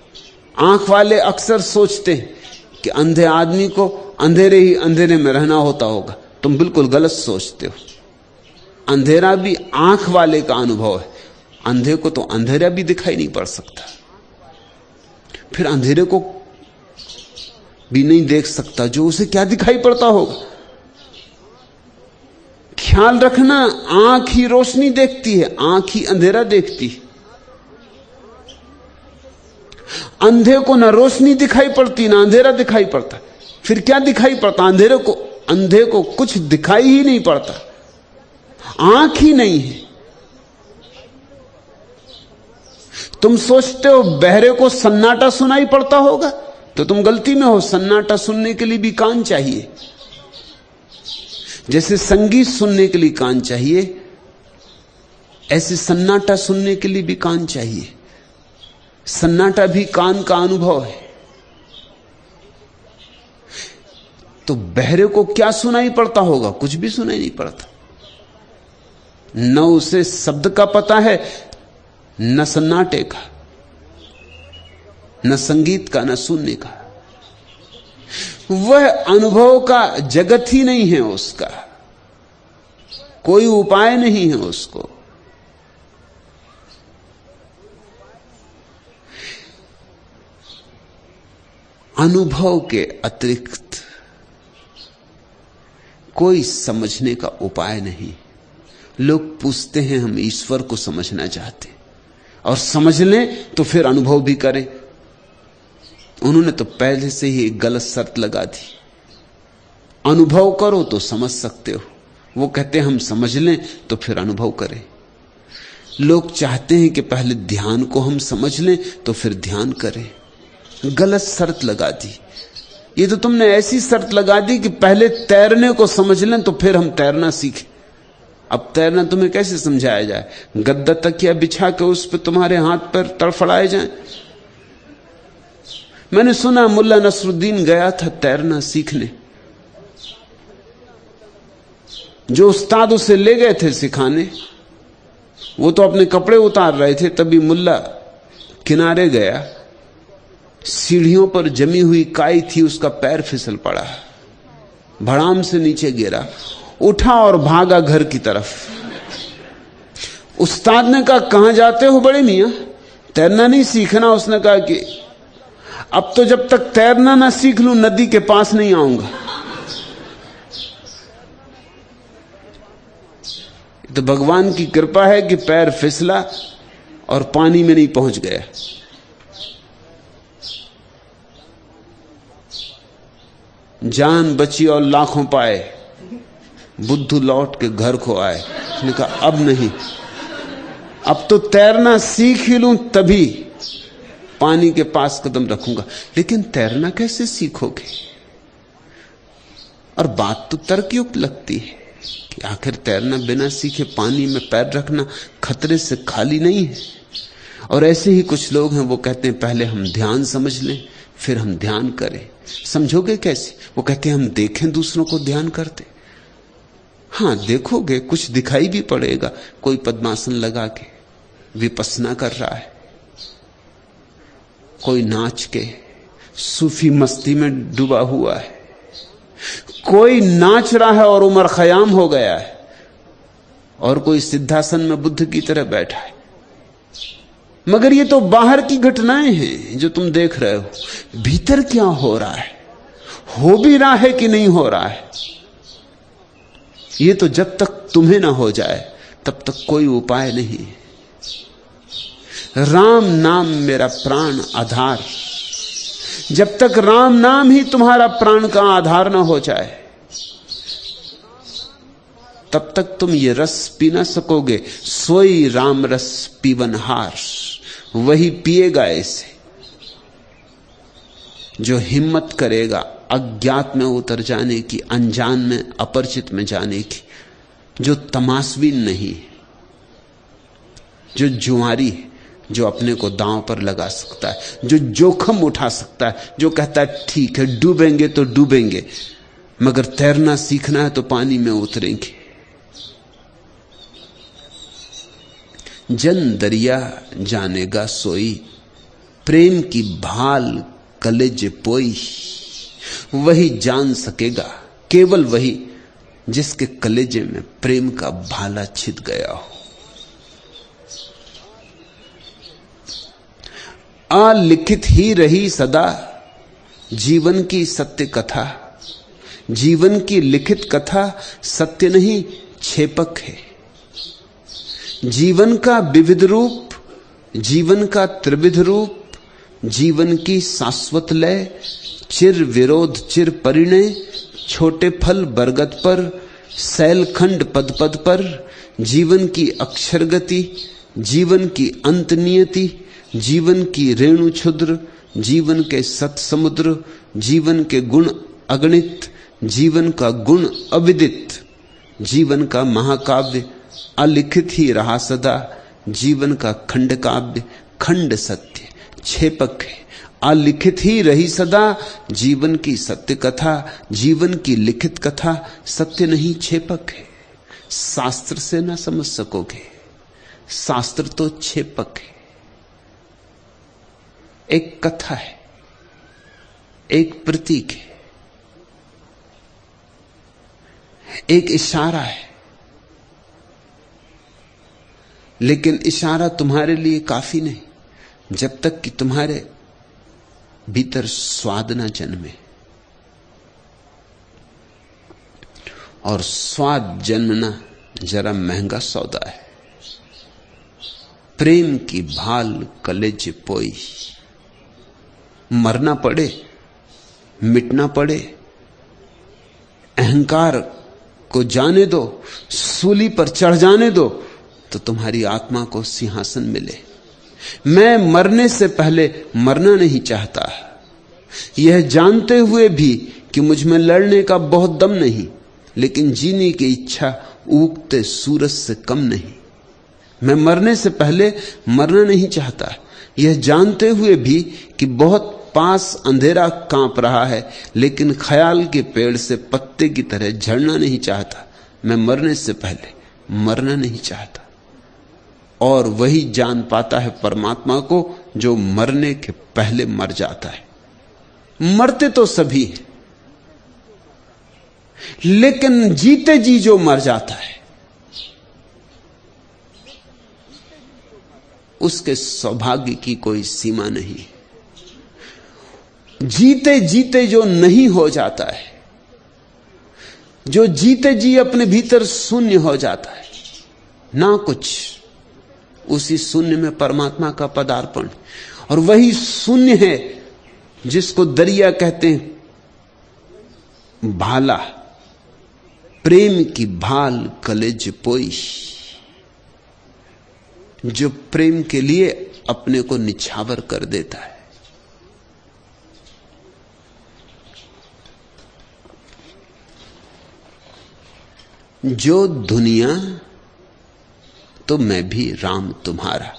आंख वाले अक्सर सोचते हैं कि अंधे आदमी को अंधेरे ही अंधेरे में रहना होता होगा। तुम बिल्कुल गलत सोचते हो। अंधेरा भी आंख वाले का अनुभव है। अंधे को तो अंधेरा भी दिखाई नहीं पड़ सकता, फिर अंधेरे को भी नहीं देख सकता जो उसे क्या दिखाई पड़ता होगा। ख्याल रखना, आंख ही रोशनी देखती है, आंख ही अंधेरा देखती है। अंधे को ना रोशनी दिखाई पड़ती ना अंधेरा दिखाई पड़ता, फिर क्या दिखाई पड़ता? अंधे को कुछ दिखाई ही नहीं पड़ता, आंख ही नहीं है। तुम सोचते हो बहरे को सन्नाटा सुनाई पड़ता होगा, तो तुम गलती में हो। सन्नाटा सुनने के लिए भी कान चाहिए। जैसे संगीत सुनने के लिए कान चाहिए, ऐसे सन्नाटा सुनने के लिए भी कान चाहिए। सन्नाटा भी कान का अनुभव है। तो बहरे को क्या सुनाई पड़ता होगा? कुछ भी सुनाई नहीं पड़ता। न उसे शब्द का पता है, न सन्नाटे का, न संगीत का, न सुनने का। वह अनुभव का जगत ही नहीं है उसका, कोई उपाय नहीं है उसको। अनुभव के अतिरिक्त कोई समझने का उपाय नहीं। लोग पूछते हैं हम ईश्वर को समझना चाहते हैं, और समझ लें तो फिर अनुभव भी करें। उन्होंने तो पहले से ही एक गलत शर्त लगा दी, अनुभव करो तो समझ सकते हो। वो कहते हैं हम समझ लें तो फिर अनुभव करें। लोग चाहते हैं कि पहले ध्यान को हम समझ लें तो फिर ध्यान करें। गलत शर्त लगा दी। ये तो तुमने ऐसी शर्त लगा दी कि पहले तैरने को समझ लें तो फिर हम तैरना सीखें। अब तैरना तुम्हें कैसे समझाया जाए? गद्दा तकिया बिछा के उस पर तुम्हारे हाथ पर तड़फड़ाए जाएं? मैंने सुना मुल्ला नसरुद्दीन गया था तैरना सीखने। जो उस्ताद उसे ले गए थे सिखाने, वो तो अपने कपड़े उतार रहे थे, तभी मुल्ला किनारे गया। सीढ़ियों पर जमी हुई काई थी, उसका पैर फिसल पड़ा, भड़ाम से नीचे गिरा, उठा और भागा घर की तरफ। उस्ताद ने कहा कहां जाते हो बड़े मियां? तैरना नहीं सीखना? उसने कहा कि अब तो जब तक तैरना ना सीख लूं नदी के पास नहीं आऊंगा। तो भगवान की कृपा है कि पैर फिसला और पानी में नहीं पहुंच गया। जान बची और लाखों पाए, बुद्धू लौट के घर को आए। उसने कहा अब नहीं, अब तो तैरना सीख ही लूं तभी पानी के पास कदम रखूंगा। लेकिन तैरना कैसे सीखोगे? और बात तो तर्कयुक्त लगती है कि आखिर तैरना बिना सीखे पानी में पैर रखना खतरे से खाली नहीं है। और ऐसे ही कुछ लोग हैं, वो कहते हैं पहले हम ध्यान समझ लें फिर हम ध्यान करें। समझोगे कैसे? वो कहते हैं हम देखें दूसरों को ध्यान करते। हां देखोगे, कुछ दिखाई भी पड़ेगा। कोई पद्मासन लगा के विपस्सना कर रहा है, कोई नाच के सूफी मस्ती में डूबा हुआ है, कोई नाच रहा है और उमर खयाम हो गया है, और कोई सिद्धासन में बुद्ध की तरह बैठा है। मगर ये तो बाहर की घटनाएं हैं जो तुम देख रहे हो। भीतर क्या हो रहा है, हो भी रहा है कि नहीं हो रहा है, ये तो जब तक तुम्हें ना हो जाए तब तक कोई उपाय नहीं। राम नाम मेरा प्राण आधार। जब तक राम नाम ही तुम्हारा प्राण का आधार ना हो जाए, तब तक तुम ये रस पी ना सकोगे। सोई राम रस पीवनहार, वही पिएगा इसे जो हिम्मत करेगा अज्ञात में उतर जाने की, अनजान में, अपरिचित में जाने की, जो तमाशबीन नहीं, जो जुआरी है, जो अपने को दांव पर लगा सकता है, जो जोखम उठा सकता है, जो कहता है ठीक है डूबेंगे तो डूबेंगे, मगर तैरना सीखना है तो पानी में उतरेंगे। जन दरिया जानेगा सोई, प्रेम की भाल कलेज पोई। वही जान सकेगा, केवल वही जिसके कलेजे में प्रेम का भाला छिद गया हो। अलिखित ही रही सदा जीवन की सत्य कथा। जीवन की लिखित कथा सत्य नहीं छेपक है। जीवन का विविध रूप, जीवन का त्रिविध रूप, जीवन की शाश्वत लय, चिर विरोध चिर परिणय, छोटे फल बरगद पर, शैलखंड पद पद पर, जीवन की अक्षर गति, जीवन की अंत नियति, जीवन की रेणु क्षुद्र, जीवन के सत समुद्र, जीवन के गुण अगणित, जीवन का गुण अविदित, जीवन का महाकाव्य अलिखित ही रहा सदा। जीवन का खंड काव्य खंड सत्य छेपक है। अलिखित ही रही सदा जीवन की सत्य कथा। जीवन की लिखित कथा सत्य नहीं छेपक है। शास्त्र से ना समझ सकोगे, शास्त्र तो छेपक है। एक कथा है, एक प्रतीक है, एक इशारा है, लेकिन इशारा तुम्हारे लिए काफी नहीं जब तक कि तुम्हारे भीतर स्वाद ना जन्मे। और स्वाद जन्मना जरा महंगा सौदा है। प्रेम की भाल कलेज पोई। मरना पड़े, मिटना पड़े, अहंकार को जाने दो, सूली पर चढ़ जाने दो, तो तुम्हारी आत्मा को सिंहासन मिले। मैं मरने से पहले मरना नहीं चाहता, यह जानते हुए भी कि मुझ में लड़ने का बहुत दम नहीं, लेकिन जीने की इच्छा उगते सूरज से कम नहीं। मैं मरने से पहले मरना नहीं चाहता, यह जानते हुए भी कि बहुत पास अंधेरा कांप रहा है, लेकिन ख्याल के पेड़ से पत्ते की तरह झड़ना नहीं चाहता। मैं मरने से पहले मरना नहीं चाहता। और वही जान पाता है परमात्मा को जो मरने के पहले मर जाता है। मरते तो सभी हैं, लेकिन जीते जी जो मर जाता है उसके सौभाग्य की कोई सीमा नहीं। जीते जीते जो नहीं हो जाता है, जो जीते जी अपने भीतर शून्य हो जाता है, ना कुछ, उसी शून्य में परमात्मा का पदार्पण। और वही शून्य है जिसको दरिया कहते हैं, भाला। प्रेम की भाल कलेज पोई, जो प्रेम के लिए अपने को निछावर कर देता है। जो दुनिया तो मैं भी राम तुम्हारा।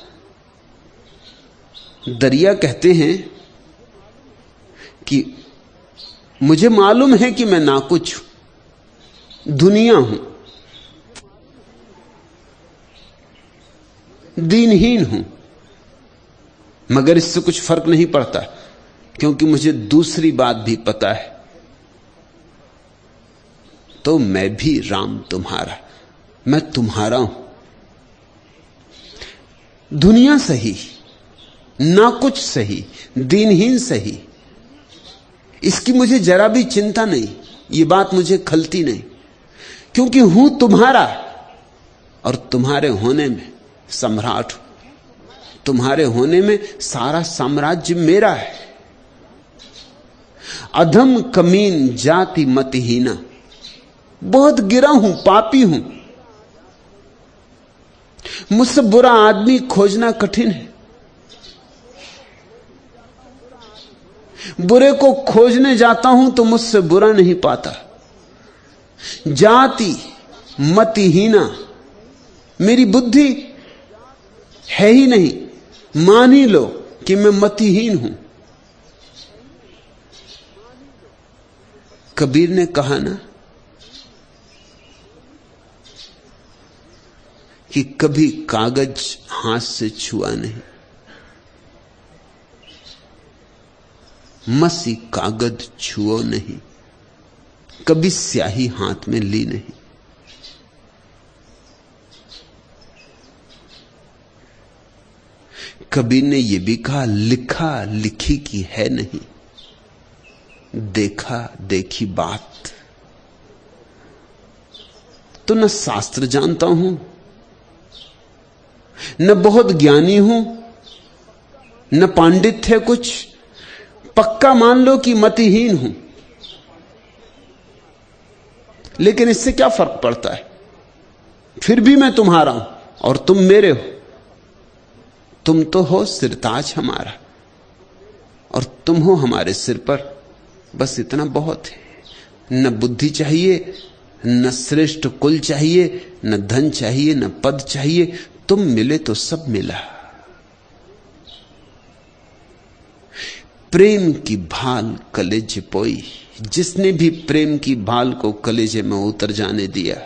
दरिया कहते हैं कि मुझे मालूम है कि मैं ना कुछ हूं, दुनिया हूं, दीनहीन हूं, मगर इससे कुछ फर्क नहीं पड़ता, क्योंकि मुझे दूसरी बात भी पता है। तो मैं भी राम तुम्हारा, मैं तुम्हारा हूं। दुनिया सही, ना कुछ सही, दीनहीन सही, इसकी मुझे जरा भी चिंता नहीं, ये बात मुझे खलती नहीं, क्योंकि हूं तुम्हारा। और तुम्हारे होने में सम्राट हूं। तुम्हारे होने में सारा साम्राज्य मेरा है। अधम कमीन जाति मतिहीना, बहुत गिरा हूं, पापी हूं। मुझसे बुरा आदमी खोजना कठिन है। बुरे को खोजने जाता हूं तो मुझसे बुरा नहीं पाता। जाति मतिहीना, मेरी बुद्धि है ही नहीं। मान ही लो कि मैं मतिहीन हूं। कबीर ने कहा ना कि कभी कागज हाथ से छुआ नहीं, मसी कागज छुओ नहीं, कभी स्याही हाथ में ली नहीं। कबीर ने यह भी कहा, लिखा लिखी की है नहीं, देखा देखी बात। तो न शास्त्र जानता हूं, न बहुत ज्ञानी हूं, न पांडित्य है कुछ। पक्का मान लो कि मतिहीन हूं। लेकिन इससे क्या फर्क पड़ता है? फिर भी मैं तुम्हारा हूं और तुम मेरे हो। तुम तो हो सिरताज हमारा और तुम हो हमारे सिर पर। बस इतना बहुत है। न बुद्धि चाहिए, न श्रेष्ठ कुल चाहिए, न धन चाहिए, न पद चाहिए। तुम मिले तो सब मिला। प्रेम की भाल कलेजे पोई। जिसने भी प्रेम की भाल को कलेजे में उतर जाने दिया,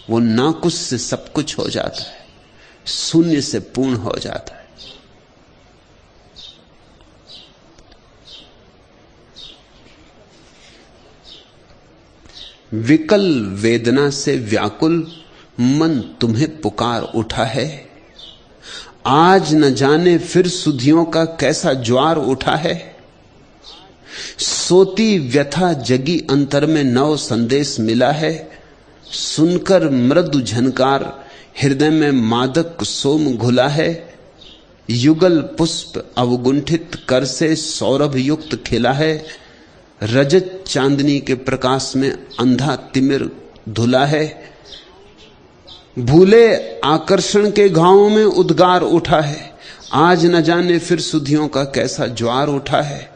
वो ना कुछ से सब कुछ हो जाता है, शून्य से पूर्ण हो जाता है। विकल वेदना से व्याकुल मन तुम्हें पुकार उठा है। आज न जाने फिर सुधियों का कैसा ज्वार उठा है। सोती व्यथा जगी अंतर में नव संदेश मिला है। सुनकर मृदु झनकार हृदय में मादक सोम घुला है। युगल पुष्प अवगुंठित कर से सौरभ युक्त खिला है। रजत चांदनी के प्रकाश में अंधा तिमिर धुला है। भूले आकर्षण के घावों में उद्गार उठा है। आज न जाने फिर सुधियों का कैसा ज्वार उठा है।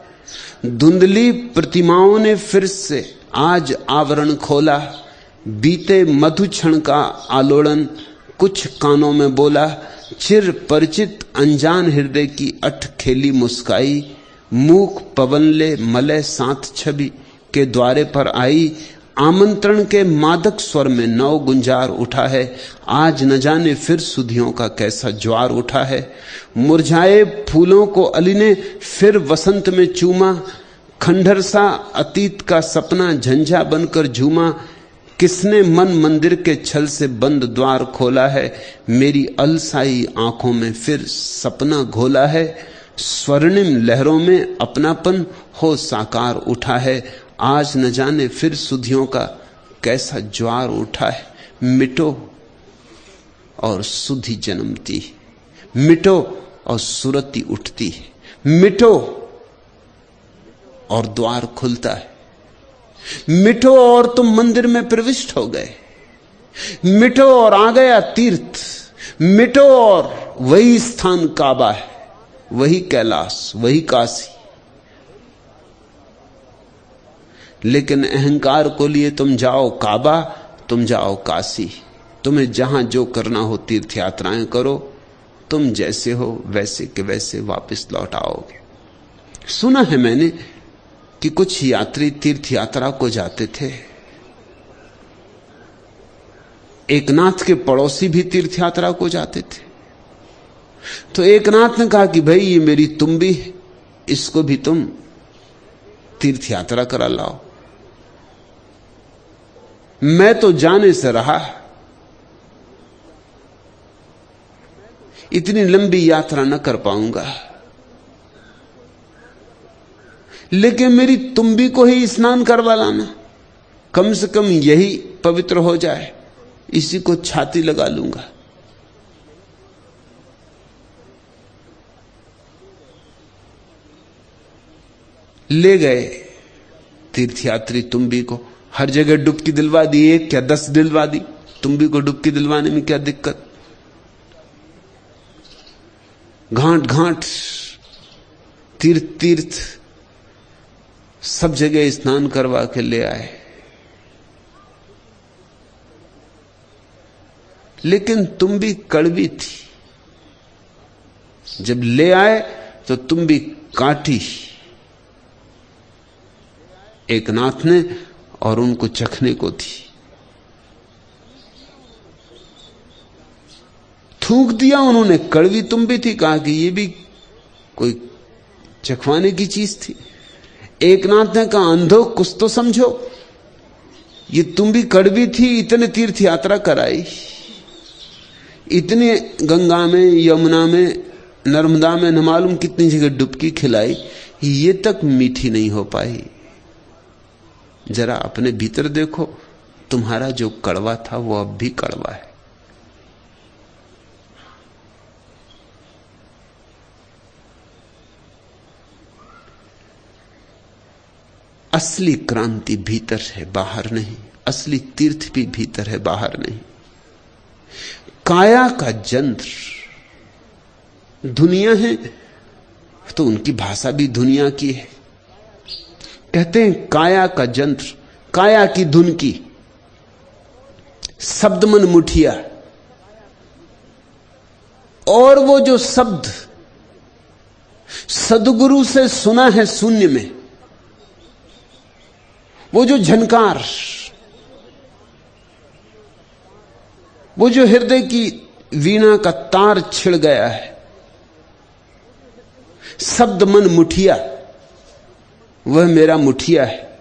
धुंधली प्रतिमाओं ने फिर से आज आवरण खोला। बीते मधु क्षण का आलोड़न कुछ कानों में बोला। चिर परिचित अनजान हृदय की अठ खेली मुस्काई। मूक पवन ले मलय साथ छवि के द्वारे पर आई। आमंत्रण के मादक स्वर में नव गुंजार उठा है। आज न जाने फिर सुधियों का कैसा ज्वार उठा है। मुरझाए फूलों को अली ने फिर वसंत में चूमा। खंडर सा अतीत का सपना झंझा बनकर झूमा। किसने मन मंदिर के छल से बंद द्वार खोला है। मेरी अलसाई आंखों में फिर सपना घोला है। स्वर्णिम लहरों में अपनापन हो साकार उठा है। आज न जाने फिर सुधियों का कैसा ज्वार उठा है। मिटो और सुधि जन्मती, मिटो और सुरती उठती है। मिटो और द्वार खुलता है। मिटो और तुम मंदिर में प्रविष्ट हो गए। मिटो और आ गया तीर्थ। मिटो और वही स्थान काबा है, वही कैलाश, वही काशी। लेकिन अहंकार को लिए तुम जाओ काबा, तुम जाओ काशी। तुम्हें जहां जो करना हो तीर्थ यात्राएं करो। तुम जैसे हो वैसे के वैसे वापस लौट आओगे। सुना है मैंने कि कुछ यात्री तीर्थ यात्रा को जाते थे। एकनाथ के पड़ोसी भी तीर्थ यात्रा को जाते थे। तो एकनाथ ने कहा कि भाई ये मेरी तुम्बी है, इसको भी तुम तीर्थ यात्रा करा लाओ। मैं तो जाने से रहा, इतनी लंबी यात्रा न कर पाऊंगा, लेकिन मेरी तुम्बी को ही स्नान करवा लाना, कम से कम यही पवित्र हो जाए। इसी को छाती लगा लूंगा। ले गए तीर्थयात्री तुम्बी को, हर जगह डुबकी दिलवा दी, एक क्या 10 दिलवा दी। तुम्बी को डुबकी दिलवाने में क्या दिक्कत? घाट घाट तीर्थ तीर्थ सब जगह स्नान करवा के ले आए। लेकिन तुम्बी कड़वी थी। जब ले आए तो तुम्बी काटी एक नाथ ने, और उनको चखने को थी। थूक दिया उन्होंने, कड़वी तुम्बी थी। कहा कि ये भी कोई चखवाने की चीज थी। एक नाथ ने कहा, अंधो कुछ तो समझो, ये तुम्बी कड़वी थी, इतने तीर्थ यात्रा कराई, इतने गंगा में, यमुना में, नर्मदा में, न मालूम कितनी जगह डुबकी खिलाई, ये तक मीठी नहीं हो पाई। जरा अपने भीतर देखो, तुम्हारा जो कड़वा था वो अब भी कड़वा है। असली क्रांति भीतर है, बाहर नहीं। असली तीर्थ भी भीतर है, बाहर नहीं। काया का जंत्र दुनिया है तो उनकी भाषा भी दुनिया की है। कहते हैं काया का जंत्र, काया की धुन की, शब्द मन मुठिया। और वो जो शब्द सदगुरु से सुना है शून्य में, वो जो झनकार, वो जो हृदय की वीणा का तार छिड़ गया है, शब्द मन मुठिया, वह मेरा मुठिया है।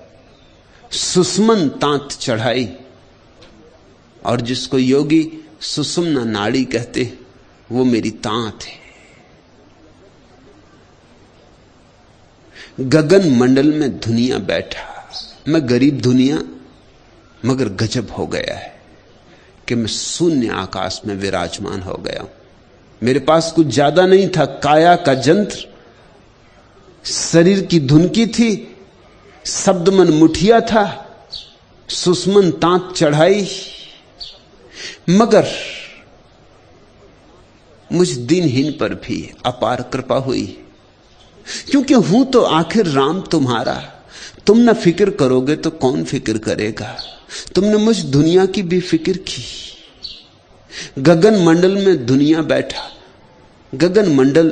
सुषमन तांत चढ़ाई, और जिसको योगी सुषुम्ना नाड़ी कहते, वो मेरी तांत है। गगन मंडल में दुनिया बैठा, मैं गरीब दुनिया, मगर गजब हो गया है कि मैं शून्य आकाश में विराजमान हो गया हूं। मेरे पास कुछ ज्यादा नहीं था, काया का जंत्र शरीर की धुन की थी, शब्द मन मुठिया था, सुषमन तांत चढ़ाई, मगर मुझ दीनहीन पर भी अपार कृपा हुई, क्योंकि हूं तो आखिर राम तुम्हारा। तुम न फिक्र करोगे तो कौन फिक्र करेगा? तुमने मुझ दुनिया की भी फिक्र की। गगन मंडल में दुनिया बैठा। गगन मंडल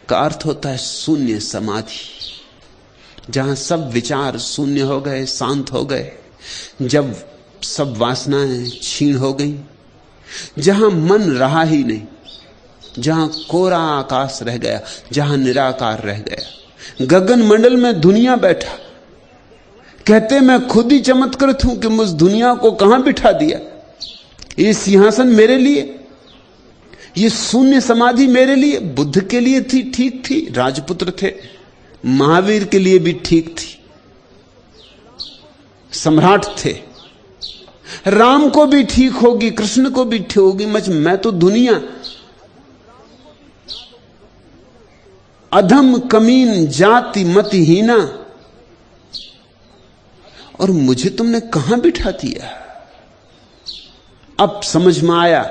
का अर्थ होता है शून्य समाधि, जहां सब विचार शून्य हो गए, शांत हो गए, जब सब वासनाएं क्षीण हो गई, जहां मन रहा ही नहीं, जहां कोरा आकाश रह गया, जहां निराकार रह गया। गगन मंडल में दुनिया बैठा। कहते मैं खुद ही चमत्कृत हूं कि मुझ दुनिया को कहां बिठा दिया। ये सिंहासन मेरे लिए, ये शून्य समाधि मेरे लिए। बुद्ध के लिए थी, ठीक थी, राजपुत्र थे। महावीर के लिए भी ठीक थी, सम्राट थे। राम को भी ठीक होगी, कृष्ण को भी ठीक होगी। मैं तो दुनिया, अधम कमीन जाति मतिहीना, और मुझे तुमने कहां बिठा दिया। अब समझ में आया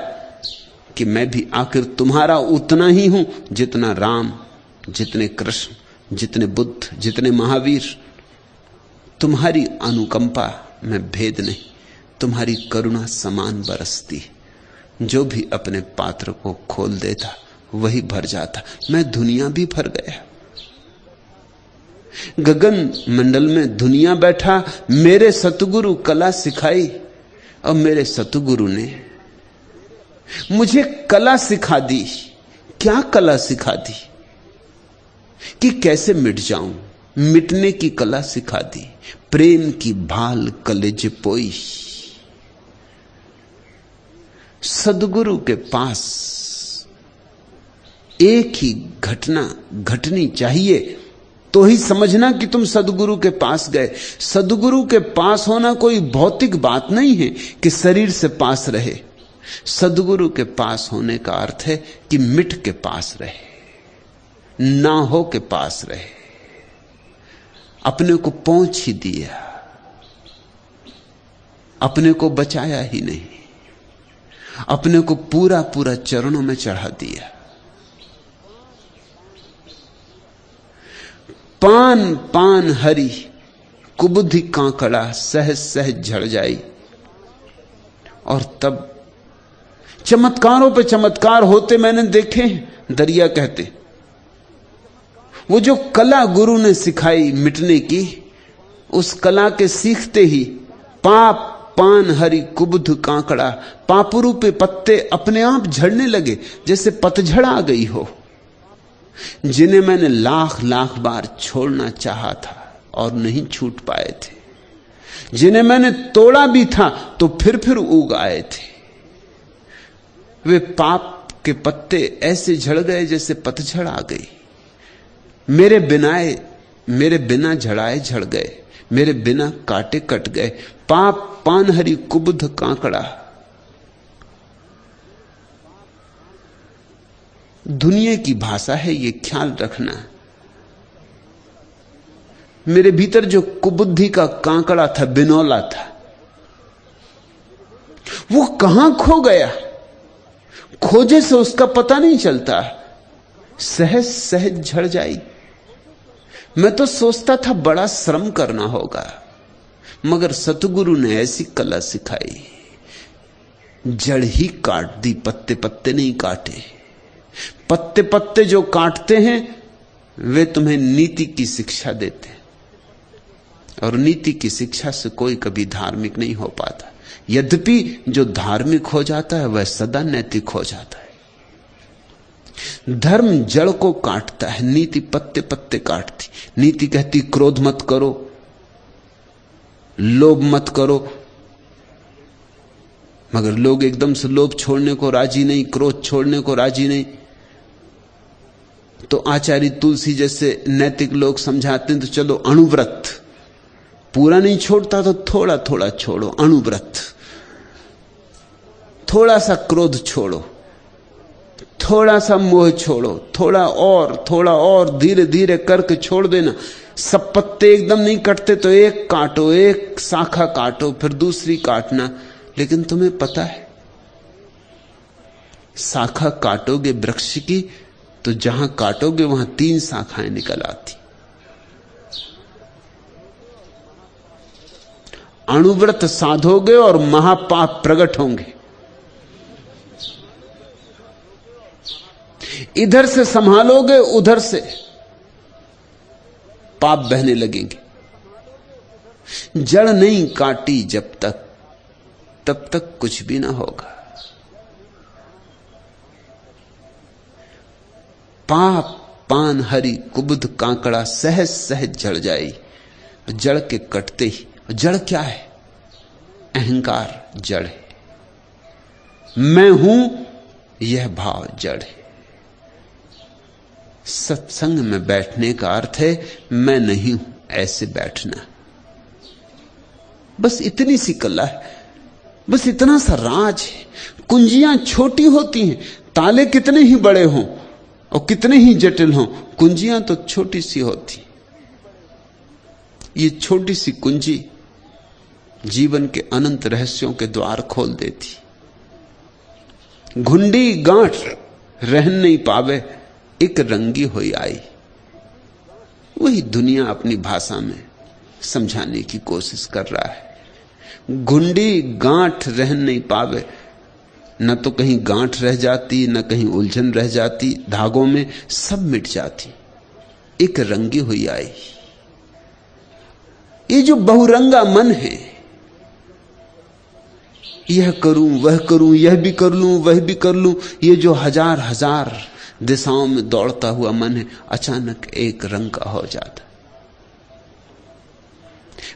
कि मैं भी आखिर तुम्हारा उतना ही हूं जितना राम, जितने कृष्ण, जितने बुद्ध, जितने महावीर। तुम्हारी अनुकंपा में भेद नहीं, तुम्हारी करुणा समान बरसती। जो भी अपने पात्र को खोल देता वही भर जाता। मैं दुनिया भी भर गया। गगन मंडल में दुनिया बैठा। मेरे सतगुरु कला सिखाई, और मेरे सतगुरु ने मुझे कला सिखा दी। क्या कला सिखा दी? कि कैसे मिट जाऊं, मिटने की कला सिखा दी। प्रेम की भाल कलेज पोई। सदगुरु के पास एक ही घटना घटनी चाहिए तो ही समझना कि तुम सदगुरु के पास गए। सदगुरु के पास होना कोई भौतिक बात नहीं है कि शरीर से पास रहे। सद्गुरु के पास होने का अर्थ है कि मिट के पास रहे, ना हो के पास रहे, अपने को पहुंच ही दिया, अपने को बचाया ही नहीं, अपने को पूरा पूरा चरणों में चढ़ा दिया। पान पान हरि कुबुद्धि कांकड़ा सहज सहज झड़ जाई। और तब चमत्कारों पे चमत्कार होते मैंने देखे। दरिया कहते, वो जो कला गुरु ने सिखाई मिटने की, उस कला के सीखते ही पाप पान हरि कुबुद्ध कांकड़ा, पापुरु पे पत्ते अपने आप झड़ने लगे, जैसे पतझड़ आ गई हो। जिन्हें मैंने लाख लाख बार छोड़ना चाहा था और नहीं छूट पाए थे, जिन्हें मैंने तोड़ा भी था तो फिर उग आए थे, वे पाप के पत्ते ऐसे झड़ गए जैसे पतझड़ आ गई। मेरे बिना झड़ाए झड़ गए, मेरे बिना काटे कट गए। पाप पान हरि कुबुद्ध कांकड़ा। दुनिया की भाषा है, ये ख्याल रखना। मेरे भीतर जो कुबुद्धि का कांकड़ा था, बिनौला था, वो कहां खो गया? खोजे से उसका पता नहीं चलता, सहज सहज झड़ जाई। मैं तो सोचता था बड़ा श्रम करना होगा, मगर सतगुरु ने ऐसी कला सिखाई, जड़ ही काट दी, पत्ते पत्ते नहीं काटे। पत्ते पत्ते जो काटते हैं वे तुम्हें नीति की शिक्षा देते हैं, और नीति की शिक्षा से कोई कभी धार्मिक नहीं हो पाता। यद्यपि जो धार्मिक हो जाता है वह सदा नैतिक हो जाता है। धर्म जड़ को काटता है, नीति पत्ते पत्ते काटती। नीति कहती क्रोध मत करो, लोभ मत करो, मगर लोग एकदम से लोभ छोड़ने को राजी नहीं, क्रोध छोड़ने को राजी नहीं। तो आचार्य तुलसी जैसे नैतिक लोग समझाते हैं तो चलो अणुव्रत, पूरा नहीं छोड़ता तो थोड़ा थोड़ा छोड़ो, अणुव्रत। थोड़ा सा क्रोध छोड़ो, थोड़ा सा मोह छोड़ो, थोड़ा और धीरे धीरे करके छोड़ देना। सब पत्ते एकदम नहीं कटते तो एक काटो, एक शाखा काटो, फिर दूसरी काटना। लेकिन तुम्हें पता है, शाखा काटोगे वृक्ष की तो जहां काटोगे वहां 3 शाखाएं निकल आती। अणुव्रत साधोगे और महापाप प्रकट होंगे। इधर से संभालोगे, उधर से पाप बहने लगेंगे। जड़ नहीं काटी जब तक, तब तक कुछ भी ना होगा। पाप पान हरि कुबुद्ध कांकड़ा सहज सहज झड़ जाई। जड़ के कटते ही, जड़ क्या है? अहंकार जड़ है, मैं हूं यह भाव जड़ है। सत्संग में बैठने का अर्थ है मैं नहीं हूं ऐसे बैठना। बस इतनी सी कला है, बस इतना सा राज है। कुंजियां छोटी होती हैं, ताले कितने ही बड़े हों और कितने ही जटिल हों, कुंजियां तो छोटी सी होती। ये छोटी सी कुंजी जीवन के अनंत रहस्यों के द्वार खोल देती। घुंडी गांठ रहन नहीं पावे, एक रंगी हुई आई। वही दुनिया अपनी भाषा में समझाने की कोशिश कर रहा है। घुंडी गांठ रहन नहीं पावे, न तो कहीं गांठ रह जाती, न कहीं उलझन रह जाती, धागों में सब मिट जाती। एक रंगी हुई आई। ये जो बहुरंगा मन है, यह करूं वह करूं, यह भी कर लूं वह भी कर लूं, ये जो हजार हजार दिशाओं में दौड़ता हुआ मन है, अचानक एक रंग का हो जाता।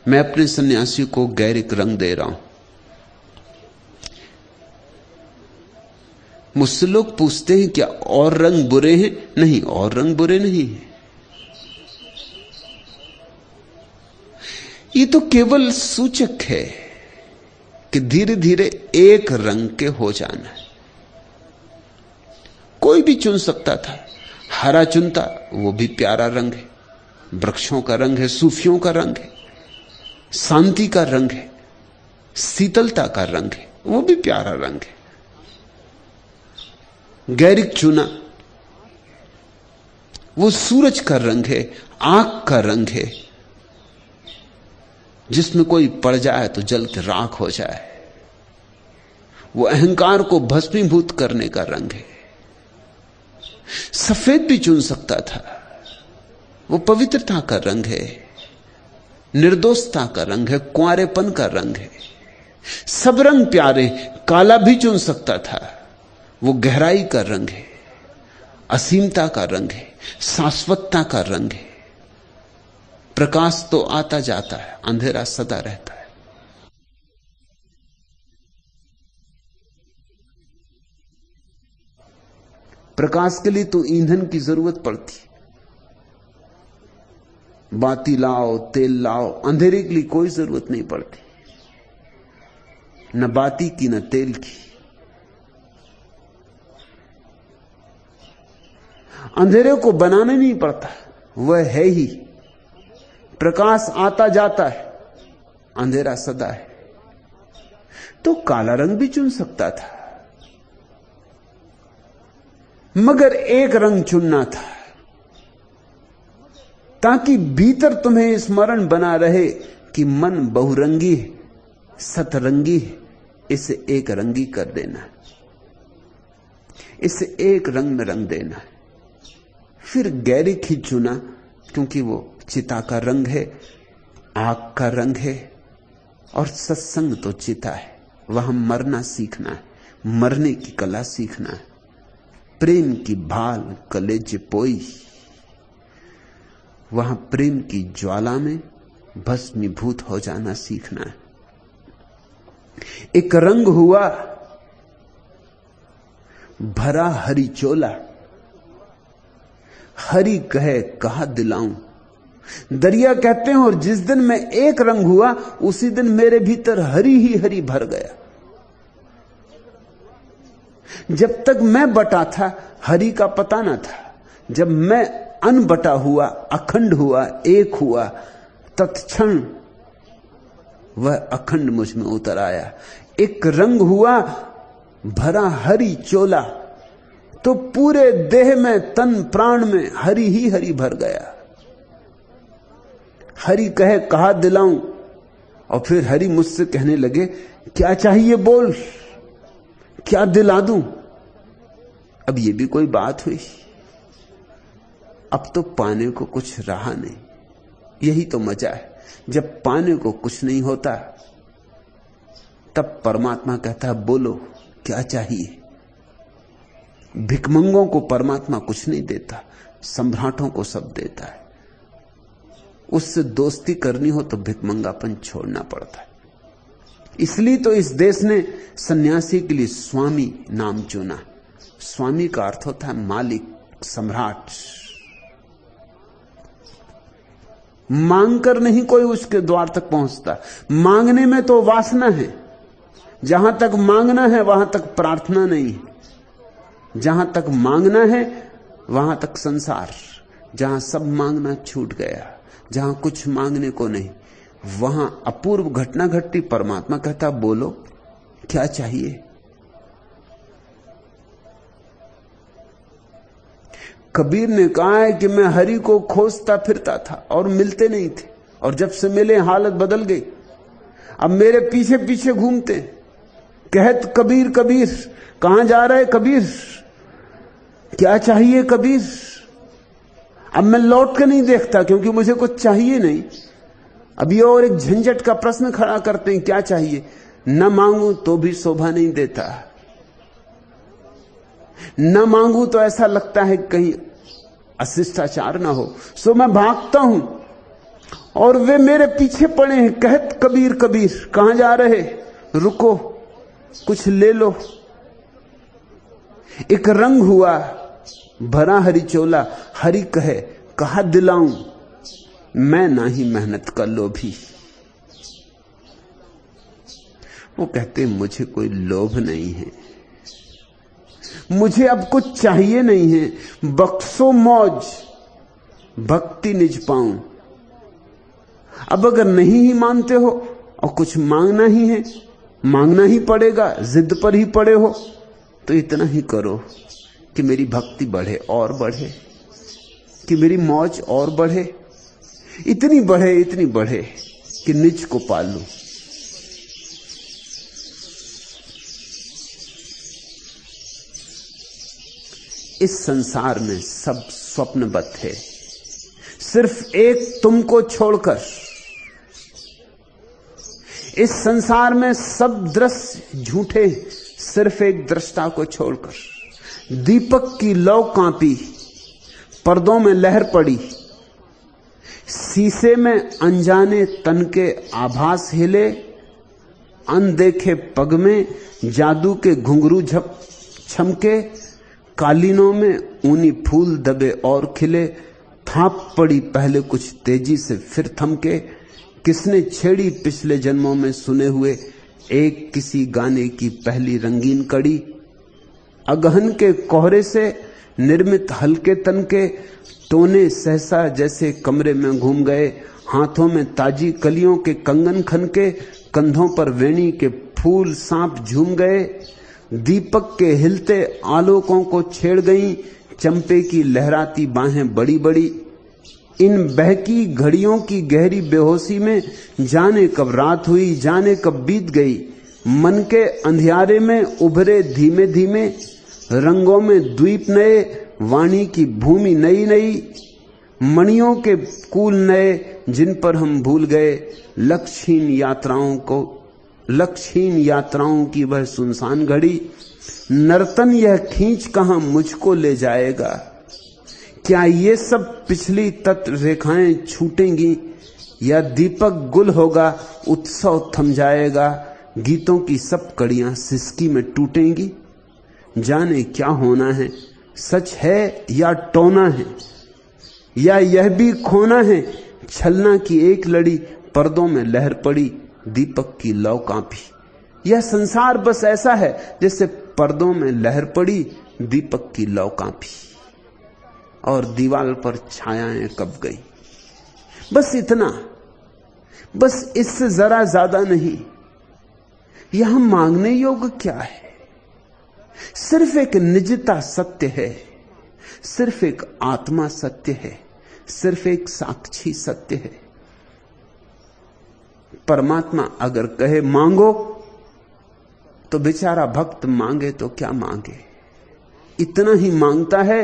मैं अपने सन्यासी को गैरिक रंग दे रहा हूं। मुझसे लोग पूछते हैं क्या और रंग बुरे हैं? नहीं, और रंग बुरे नहीं है। ये तो केवल सूचक है कि धीरे धीरे एक रंग के हो जाना है। कोई भी चुन सकता था, हरा चुनता, वो भी प्यारा रंग है, वृक्षों का रंग है, सूफियों का रंग है, शांति का रंग है, शीतलता का रंग है, वो भी प्यारा रंग है। गैरिक चुना, वो सूरज का रंग है, आग का रंग है, जिसमें कोई पड़ जाए तो जल के राख हो जाए। वो अहंकार को भस्मीभूत करने का रंग है। सफेद भी चुन सकता था, वो पवित्रता का रंग है, निर्दोषता का रंग है, कुंवारेपन का रंग है। सब रंग प्यारे। काला भी चुन सकता था, वो गहराई का रंग है, असीमता का रंग है, शाश्वतता का रंग है। प्रकाश तो आता जाता है, अंधेरा सदा रहता है। प्रकाश के लिए तो ईंधन की जरूरत पड़ती, बाती लाओ, तेल लाओ। अंधेरे के लिए कोई जरूरत नहीं पड़ती, न बाती की न तेल की। अंधेरे को बनाना नहीं पड़ता, वह है ही। प्रकाश आता जाता है, अंधेरा सदा है। तो काला रंग भी चुन सकता था, मगर एक रंग चुनना था ताकि भीतर तुम्हें स्मरण बना रहे कि मन बहुरंगी है, सतरंगी है। इसे एक रंगी कर देना है, इसे एक रंग में रंग देना है। फिर गैरिक ही चुना, क्योंकि वो चिता का रंग है, आग का रंग है, और सत्संग तो चिता है। वहां मरना सीखना है, मरने की कला सीखना है। प्रेम की भाल कलेजे पोई, वहां प्रेम की ज्वाला में भस्मीभूत हो जाना सीखना है। एक रंग हुआ भरा हरी चोला, हरी कहे कहा दिलाऊं। दरिया कहते हैं, और जिस दिन मैं एक रंग हुआ उसी दिन मेरे भीतर हरी ही हरी भर गया। जब तक मैं बटा था हरि का पता न था। जब मैं अनबटा हुआ, अखंड हुआ, एक हुआ, तत्क्षण वह अखंड मुझ में उतर आया। एक रंग हुआ भरा हरि चोला, तो पूरे देह में, तन प्राण में हरि ही हरि भर गया। हरि कहे कहा दिलाऊं, और फिर हरि मुझसे कहने लगे क्या चाहिए बोल, क्या दिला दूं। अब ये भी कोई बात हुई। अब तो पाने को कुछ रहा नहीं। यही तो मजा है, जब पाने को कुछ नहीं होता तब परमात्मा कहता है बोलो क्या चाहिए। भिखमंगों को परमात्मा कुछ नहीं देता, सम्राटों को सब देता है। उससे दोस्ती करनी हो तो भिखमंगापन छोड़ना पड़ता है। इसलिए तो इस देश ने सन्यासी के लिए स्वामी नाम चुना। स्वामी का अर्थ होता है मालिक, सम्राट। मांगकर नहीं कोई उसके द्वार तक पहुंचता। मांगने में तो वासना है। जहां तक मांगना है वहां तक प्रार्थना नहीं है। जहां तक मांगना है वहां तक संसार। जहां सब मांगना छूट गया, जहां कुछ मांगने को नहीं, वहां अपूर्व घटना घटती। परमात्मा कहता बोलो क्या चाहिए। कबीर ने कहा है कि मैं हरि को खोजता फिरता था और मिलते नहीं थे, और जब से मिले हालत बदल गई। अब मेरे पीछे पीछे घूमते, कहत कबीर कबीर, कहां जा रहे कबीर, क्या चाहिए कबीर। अब मैं लौट के नहीं देखता क्योंकि मुझे कुछ चाहिए नहीं। अब ये और एक झंझट का प्रश्न खड़ा करते हैं क्या चाहिए। न मांगू तो भी शोभा नहीं देता, न मांगू तो ऐसा लगता है कहीं अशिष्टाचार ना हो। सो मैं भागता हूं और वे मेरे पीछे पड़े हैं। कहत कबीर कबीर, कहां जा रहे, रुको कुछ ले लो। एक रंग हुआ भरा हरि चोला, हरि कहे कहा दिलाऊं, मैं ना ही मेहनत कर लो भी। वो कहते मुझे कोई लोभ नहीं है, मुझे अब कुछ चाहिए नहीं है, बख्शो मौज भक्ति निज पाऊं। अब अगर नहीं ही मानते हो और कुछ मांगना ही है, मांगना ही पड़ेगा, जिद पर ही पड़े हो, तो इतना ही करो कि मेरी भक्ति बढ़े और बढ़े, कि मेरी मौज और बढ़े, इतनी बढ़े कि निज को पालूं। इस संसार में सब स्वप्नबद्ध है, सिर्फ एक तुमको छोड़कर। इस संसार में सब दृश्य झूठे, सिर्फ एक दृष्टा को छोड़कर। दीपक की लौ कांपी, पर्दों में लहर पड़ी, शीशे में अनजाने तन के आभास हिले, अनदेखे पग में जादू के घुंघरू छमके, कालीनों में ऊनी फूल दबे और खिले, थाप पड़ी पहले कुछ तेजी से फिर थमके, किसने छेड़ी पिछले जन्मों में सुने हुए एक किसी गाने की पहली रंगीन कड़ी, अगहन के कोहरे से निर्मित हल्के तन के टोने सहसा जैसे कमरे में घूम गए, हाथों में ताजी कलियों के कंगन खनके, कंधों पर वेणी के फूल सांप झूम गए, दीपक के हिलते आलोकों को छेड़ गई, चंपे की लहराती बाहें बड़ी बड़ी। इन बहकी घड़ियों की गहरी बेहोशी में जाने कब रात हुई, जाने कब बीत गई, मन के अंधियारे में उभरे धीमे धीमे, रंगों में द्वीप नए, वाणी की भूमि नई नई, मणियों के कूल नए जिन पर हम भूल गए, लक्षहीन यात्राओं की वह सुनसान घड़ी। नर्तन यह खींच कहां मुझको ले जाएगा, क्या ये सब पिछली तत्व रेखाएं छूटेंगी, या दीपक गुल होगा उत्सव थम जाएगा, गीतों की सब कड़ियां सिसकी में टूटेंगी। जाने क्या होना है, सच है या टोना है, या यह भी खोना है, छलना की एक लड़ी, पर्दों में लहर पड़ी, दीपक की लौ कांपी। यह संसार बस ऐसा है जैसे पर्दों में लहर पड़ी, दीपक की लौ कांपी और दीवार पर छायाएं कब गई। बस इतना, बस इससे जरा ज्यादा नहीं। यहां मांगने योग्य क्या है? सिर्फ एक निजता सत्य है, सिर्फ एक आत्मा सत्य है, सिर्फ एक साक्षी सत्य है। परमात्मा अगर कहे मांगो, तो बेचारा भक्त मांगे तो क्या मांगे, इतना ही मांगता है,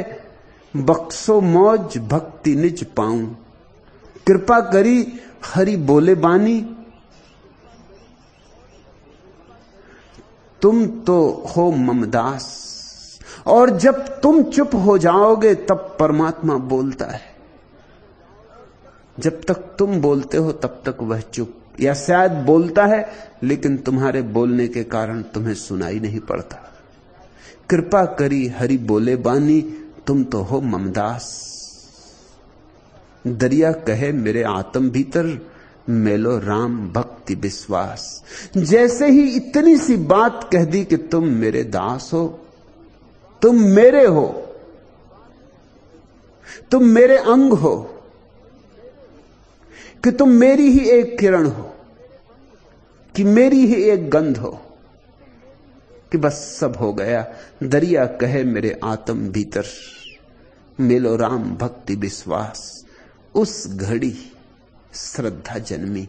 बख्शो मौज भक्ति निज पाऊं। कृपा करी हरि बोले बानी, तुम तो हो ममदास। और जब तुम चुप हो जाओगे तब परमात्मा बोलता है। जब तक तुम बोलते हो तब तक वह चुप, या शायद बोलता है लेकिन तुम्हारे बोलने के कारण तुम्हें सुनाई नहीं पड़ता। कृपा करी हरि बोले बानी, तुम तो हो ममदास। दरिया कहे मेरे आत्म भीतर, मेलो राम भक्ति विश्वास। जैसे ही इतनी सी बात कह दी कि तुम मेरे दास हो, तुम मेरे हो, तुम मेरे अंग हो, कि तुम मेरी ही एक किरण हो, कि मेरी ही एक गंध हो, कि बस सब हो गया। दरिया कहे मेरे आत्म भीतर, मेलो राम भक्ति विश्वास। उस घड़ी श्रद्धा जन्मी,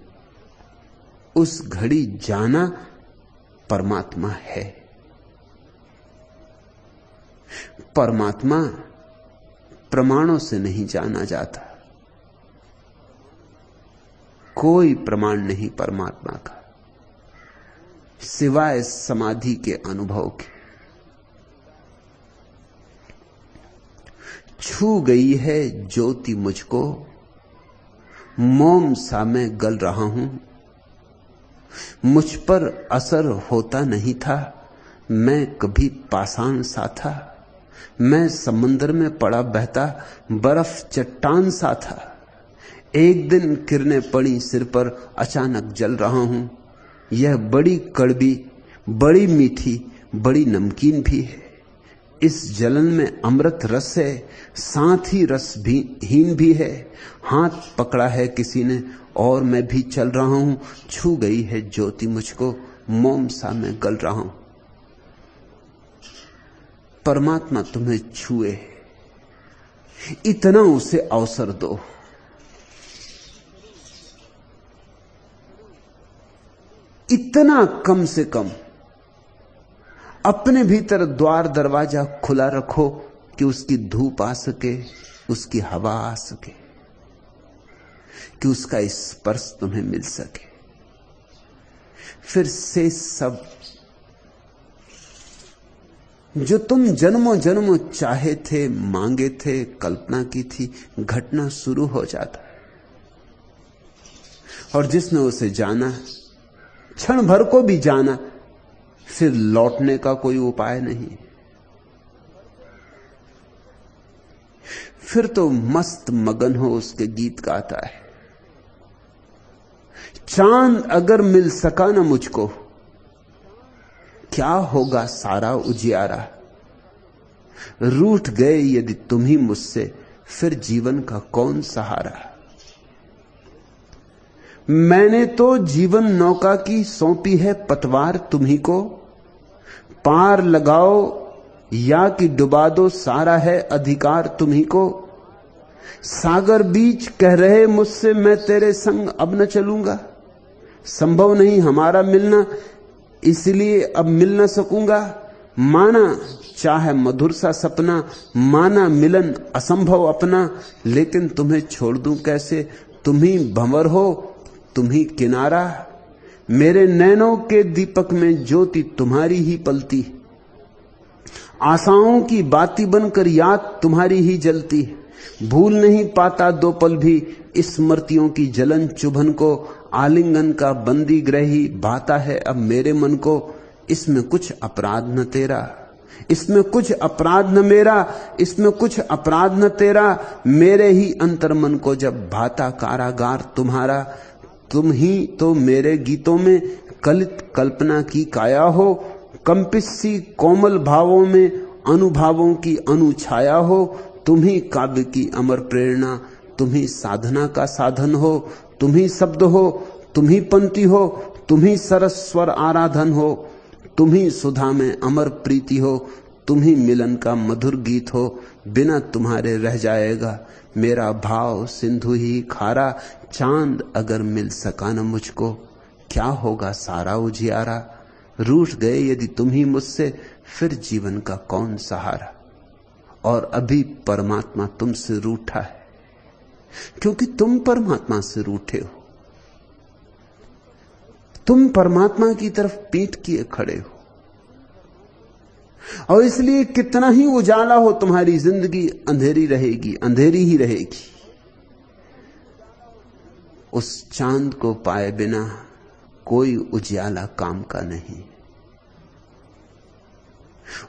उस घड़ी जाना परमात्मा है। परमात्मा प्रमाणों से नहीं जाना जाता, कोई प्रमाण नहीं परमात्मा का सिवाय समाधि के अनुभव के। छू गई है ज्योति मुझको, मोम सा मैं गल रहा हूं। मुझ पर असर होता नहीं था, मैं कभी पाषाण सा था। मैं समुद्र में पड़ा बहता बर्फ चट्टान सा था। एक दिन किरणें पड़ी सिर पर, अचानक जल रहा हूं। यह बड़ी कड़वी, बड़ी मीठी, बड़ी नमकीन भी है। इस जलन में अमृत रस है, साथ ही रस भी हीन भी है। हाथ पकड़ा है किसी ने और मैं भी चल रहा हूं, छू गई है ज्योति मुझको, मोम सा मैं गल रहा हूं। परमात्मा तुम्हें छुए, इतना उसे अवसर दो। इतना कम से कम अपने भीतर द्वार दरवाजा खुला रखो कि उसकी धूप आ सके, उसकी हवा आ सके, कि उसका स्पर्श तुम्हें मिल सके। फिर से सब जो तुम जन्मों जन्मों चाहे थे, मांगे थे, कल्पना की थी, घटना शुरू हो जाता है। और जिसने उसे जाना, क्षण भर को भी जाना, फिर लौटने का कोई उपाय नहीं। फिर तो मस्त मगन हो उसके गीत गाता है। चांद अगर मिल सका ना मुझको, क्या होगा सारा उजियारा। रूठ गए यदि तुम ही मुझसे, फिर जीवन का कौन सहारा। मैंने तो जीवन नौका की सौंपी है पतवार तुम्ही को, पार लगाओ या कि डुबा दो, सारा है अधिकार तुम्ही को। सागर बीच कह रहे मुझसे मैं तेरे संग अब न चलूंगा, संभव नहीं हमारा मिलना इसलिए अब मिल न सकूंगा। माना चाहे मधुर सा सपना, माना मिलन असंभव अपना, लेकिन तुम्हें छोड़ दूं कैसे। तुम ही भंवर हो, तुम ही किनारा, मेरे नैनों के दीपक में ज्योति तुम्हारी ही पलती, आशाओं की बाती बनकर याद तुम्हारी ही जलती। भूल नहीं पाता दो पल भी स्मृतियों की जलन चुभन को, आलिंगन का बंदी ग्रही भाता है अब मेरे मन को। इसमें कुछ अपराध न तेरा, इसमें कुछ अपराध न मेरा, इसमें कुछ अपराध न तेरा। मेरे ही अंतर मन को जब भाता कारागार तुम्हारा। तुम ही तो मेरे गीतों में कलित कल्पना की काया हो, कंपित सी कोमल भावों में अनुभावों की अनुछाया हो। तुम ही काव्य की अमर प्रेरणा, तुम ही साधना का साधन हो। तुम ही शब्द हो, तुम ही पंक्ति हो, तुम ही सरस्वर आराधन हो। तुम ही सुधा में अमर प्रीति हो, तुम ही मिलन का मधुर गीत हो। बिना तुम्हारे रह जाएगा मेरा भाव सिंधु ही खारा। चांद अगर मिल सका न मुझको, क्या होगा सारा उजियारा। रूठ गए यदि तुम ही मुझसे, फिर जीवन का कौन सहारा। और अभी परमात्मा तुमसे रूठा है, क्योंकि तुम परमात्मा से रूठे हो। तुम परमात्मा की तरफ पीठ किए खड़े हो, और इसलिए कितना ही उजाला हो तुम्हारी जिंदगी अंधेरी रहेगी, अंधेरी ही रहेगी। उस चांद को पाए बिना कोई उजियाला काम का नहीं।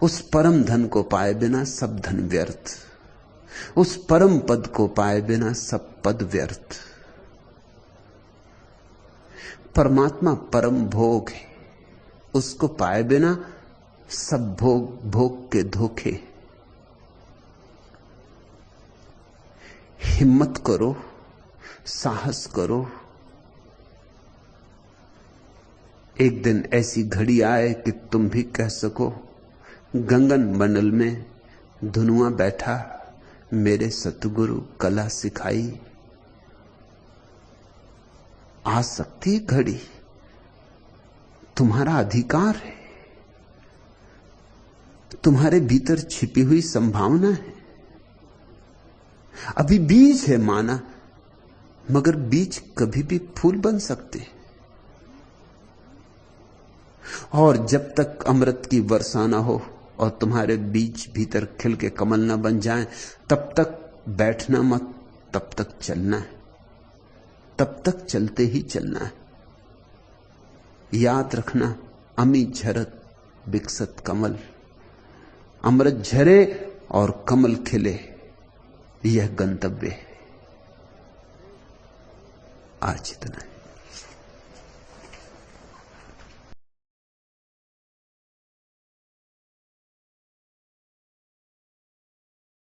उस परम धन को पाए बिना सब धन व्यर्थ। उस परम पद को पाए बिना सब पद व्यर्थ। परमात्मा परम भोग है, उसको पाए बिना सब भोग भोग के धोखे। हिम्मत करो, साहस करो। एक दिन ऐसी घड़ी आए कि तुम भी कह सको, गंगन मंडल में धुनुआ बैठा, मेरे सतगुरु कला सिखाई। आ सकती घड़ी, तुम्हारा अधिकार है, तुम्हारे भीतर छिपी हुई संभावना है। अभी बीज है माना, मगर बीज कभी भी फूल बन सकते। और जब तक अमृत की वर्षा ना हो और तुम्हारे बीज भीतर खिल के कमल ना बन जाएं, तब तक बैठना मत, तब तक चलना है, तब तक चलते ही चलना है। याद रखना, अमी झरत विकसत कमल, अमृत झरे और कमल खिले, यह गंतव्य है। आज इतना है।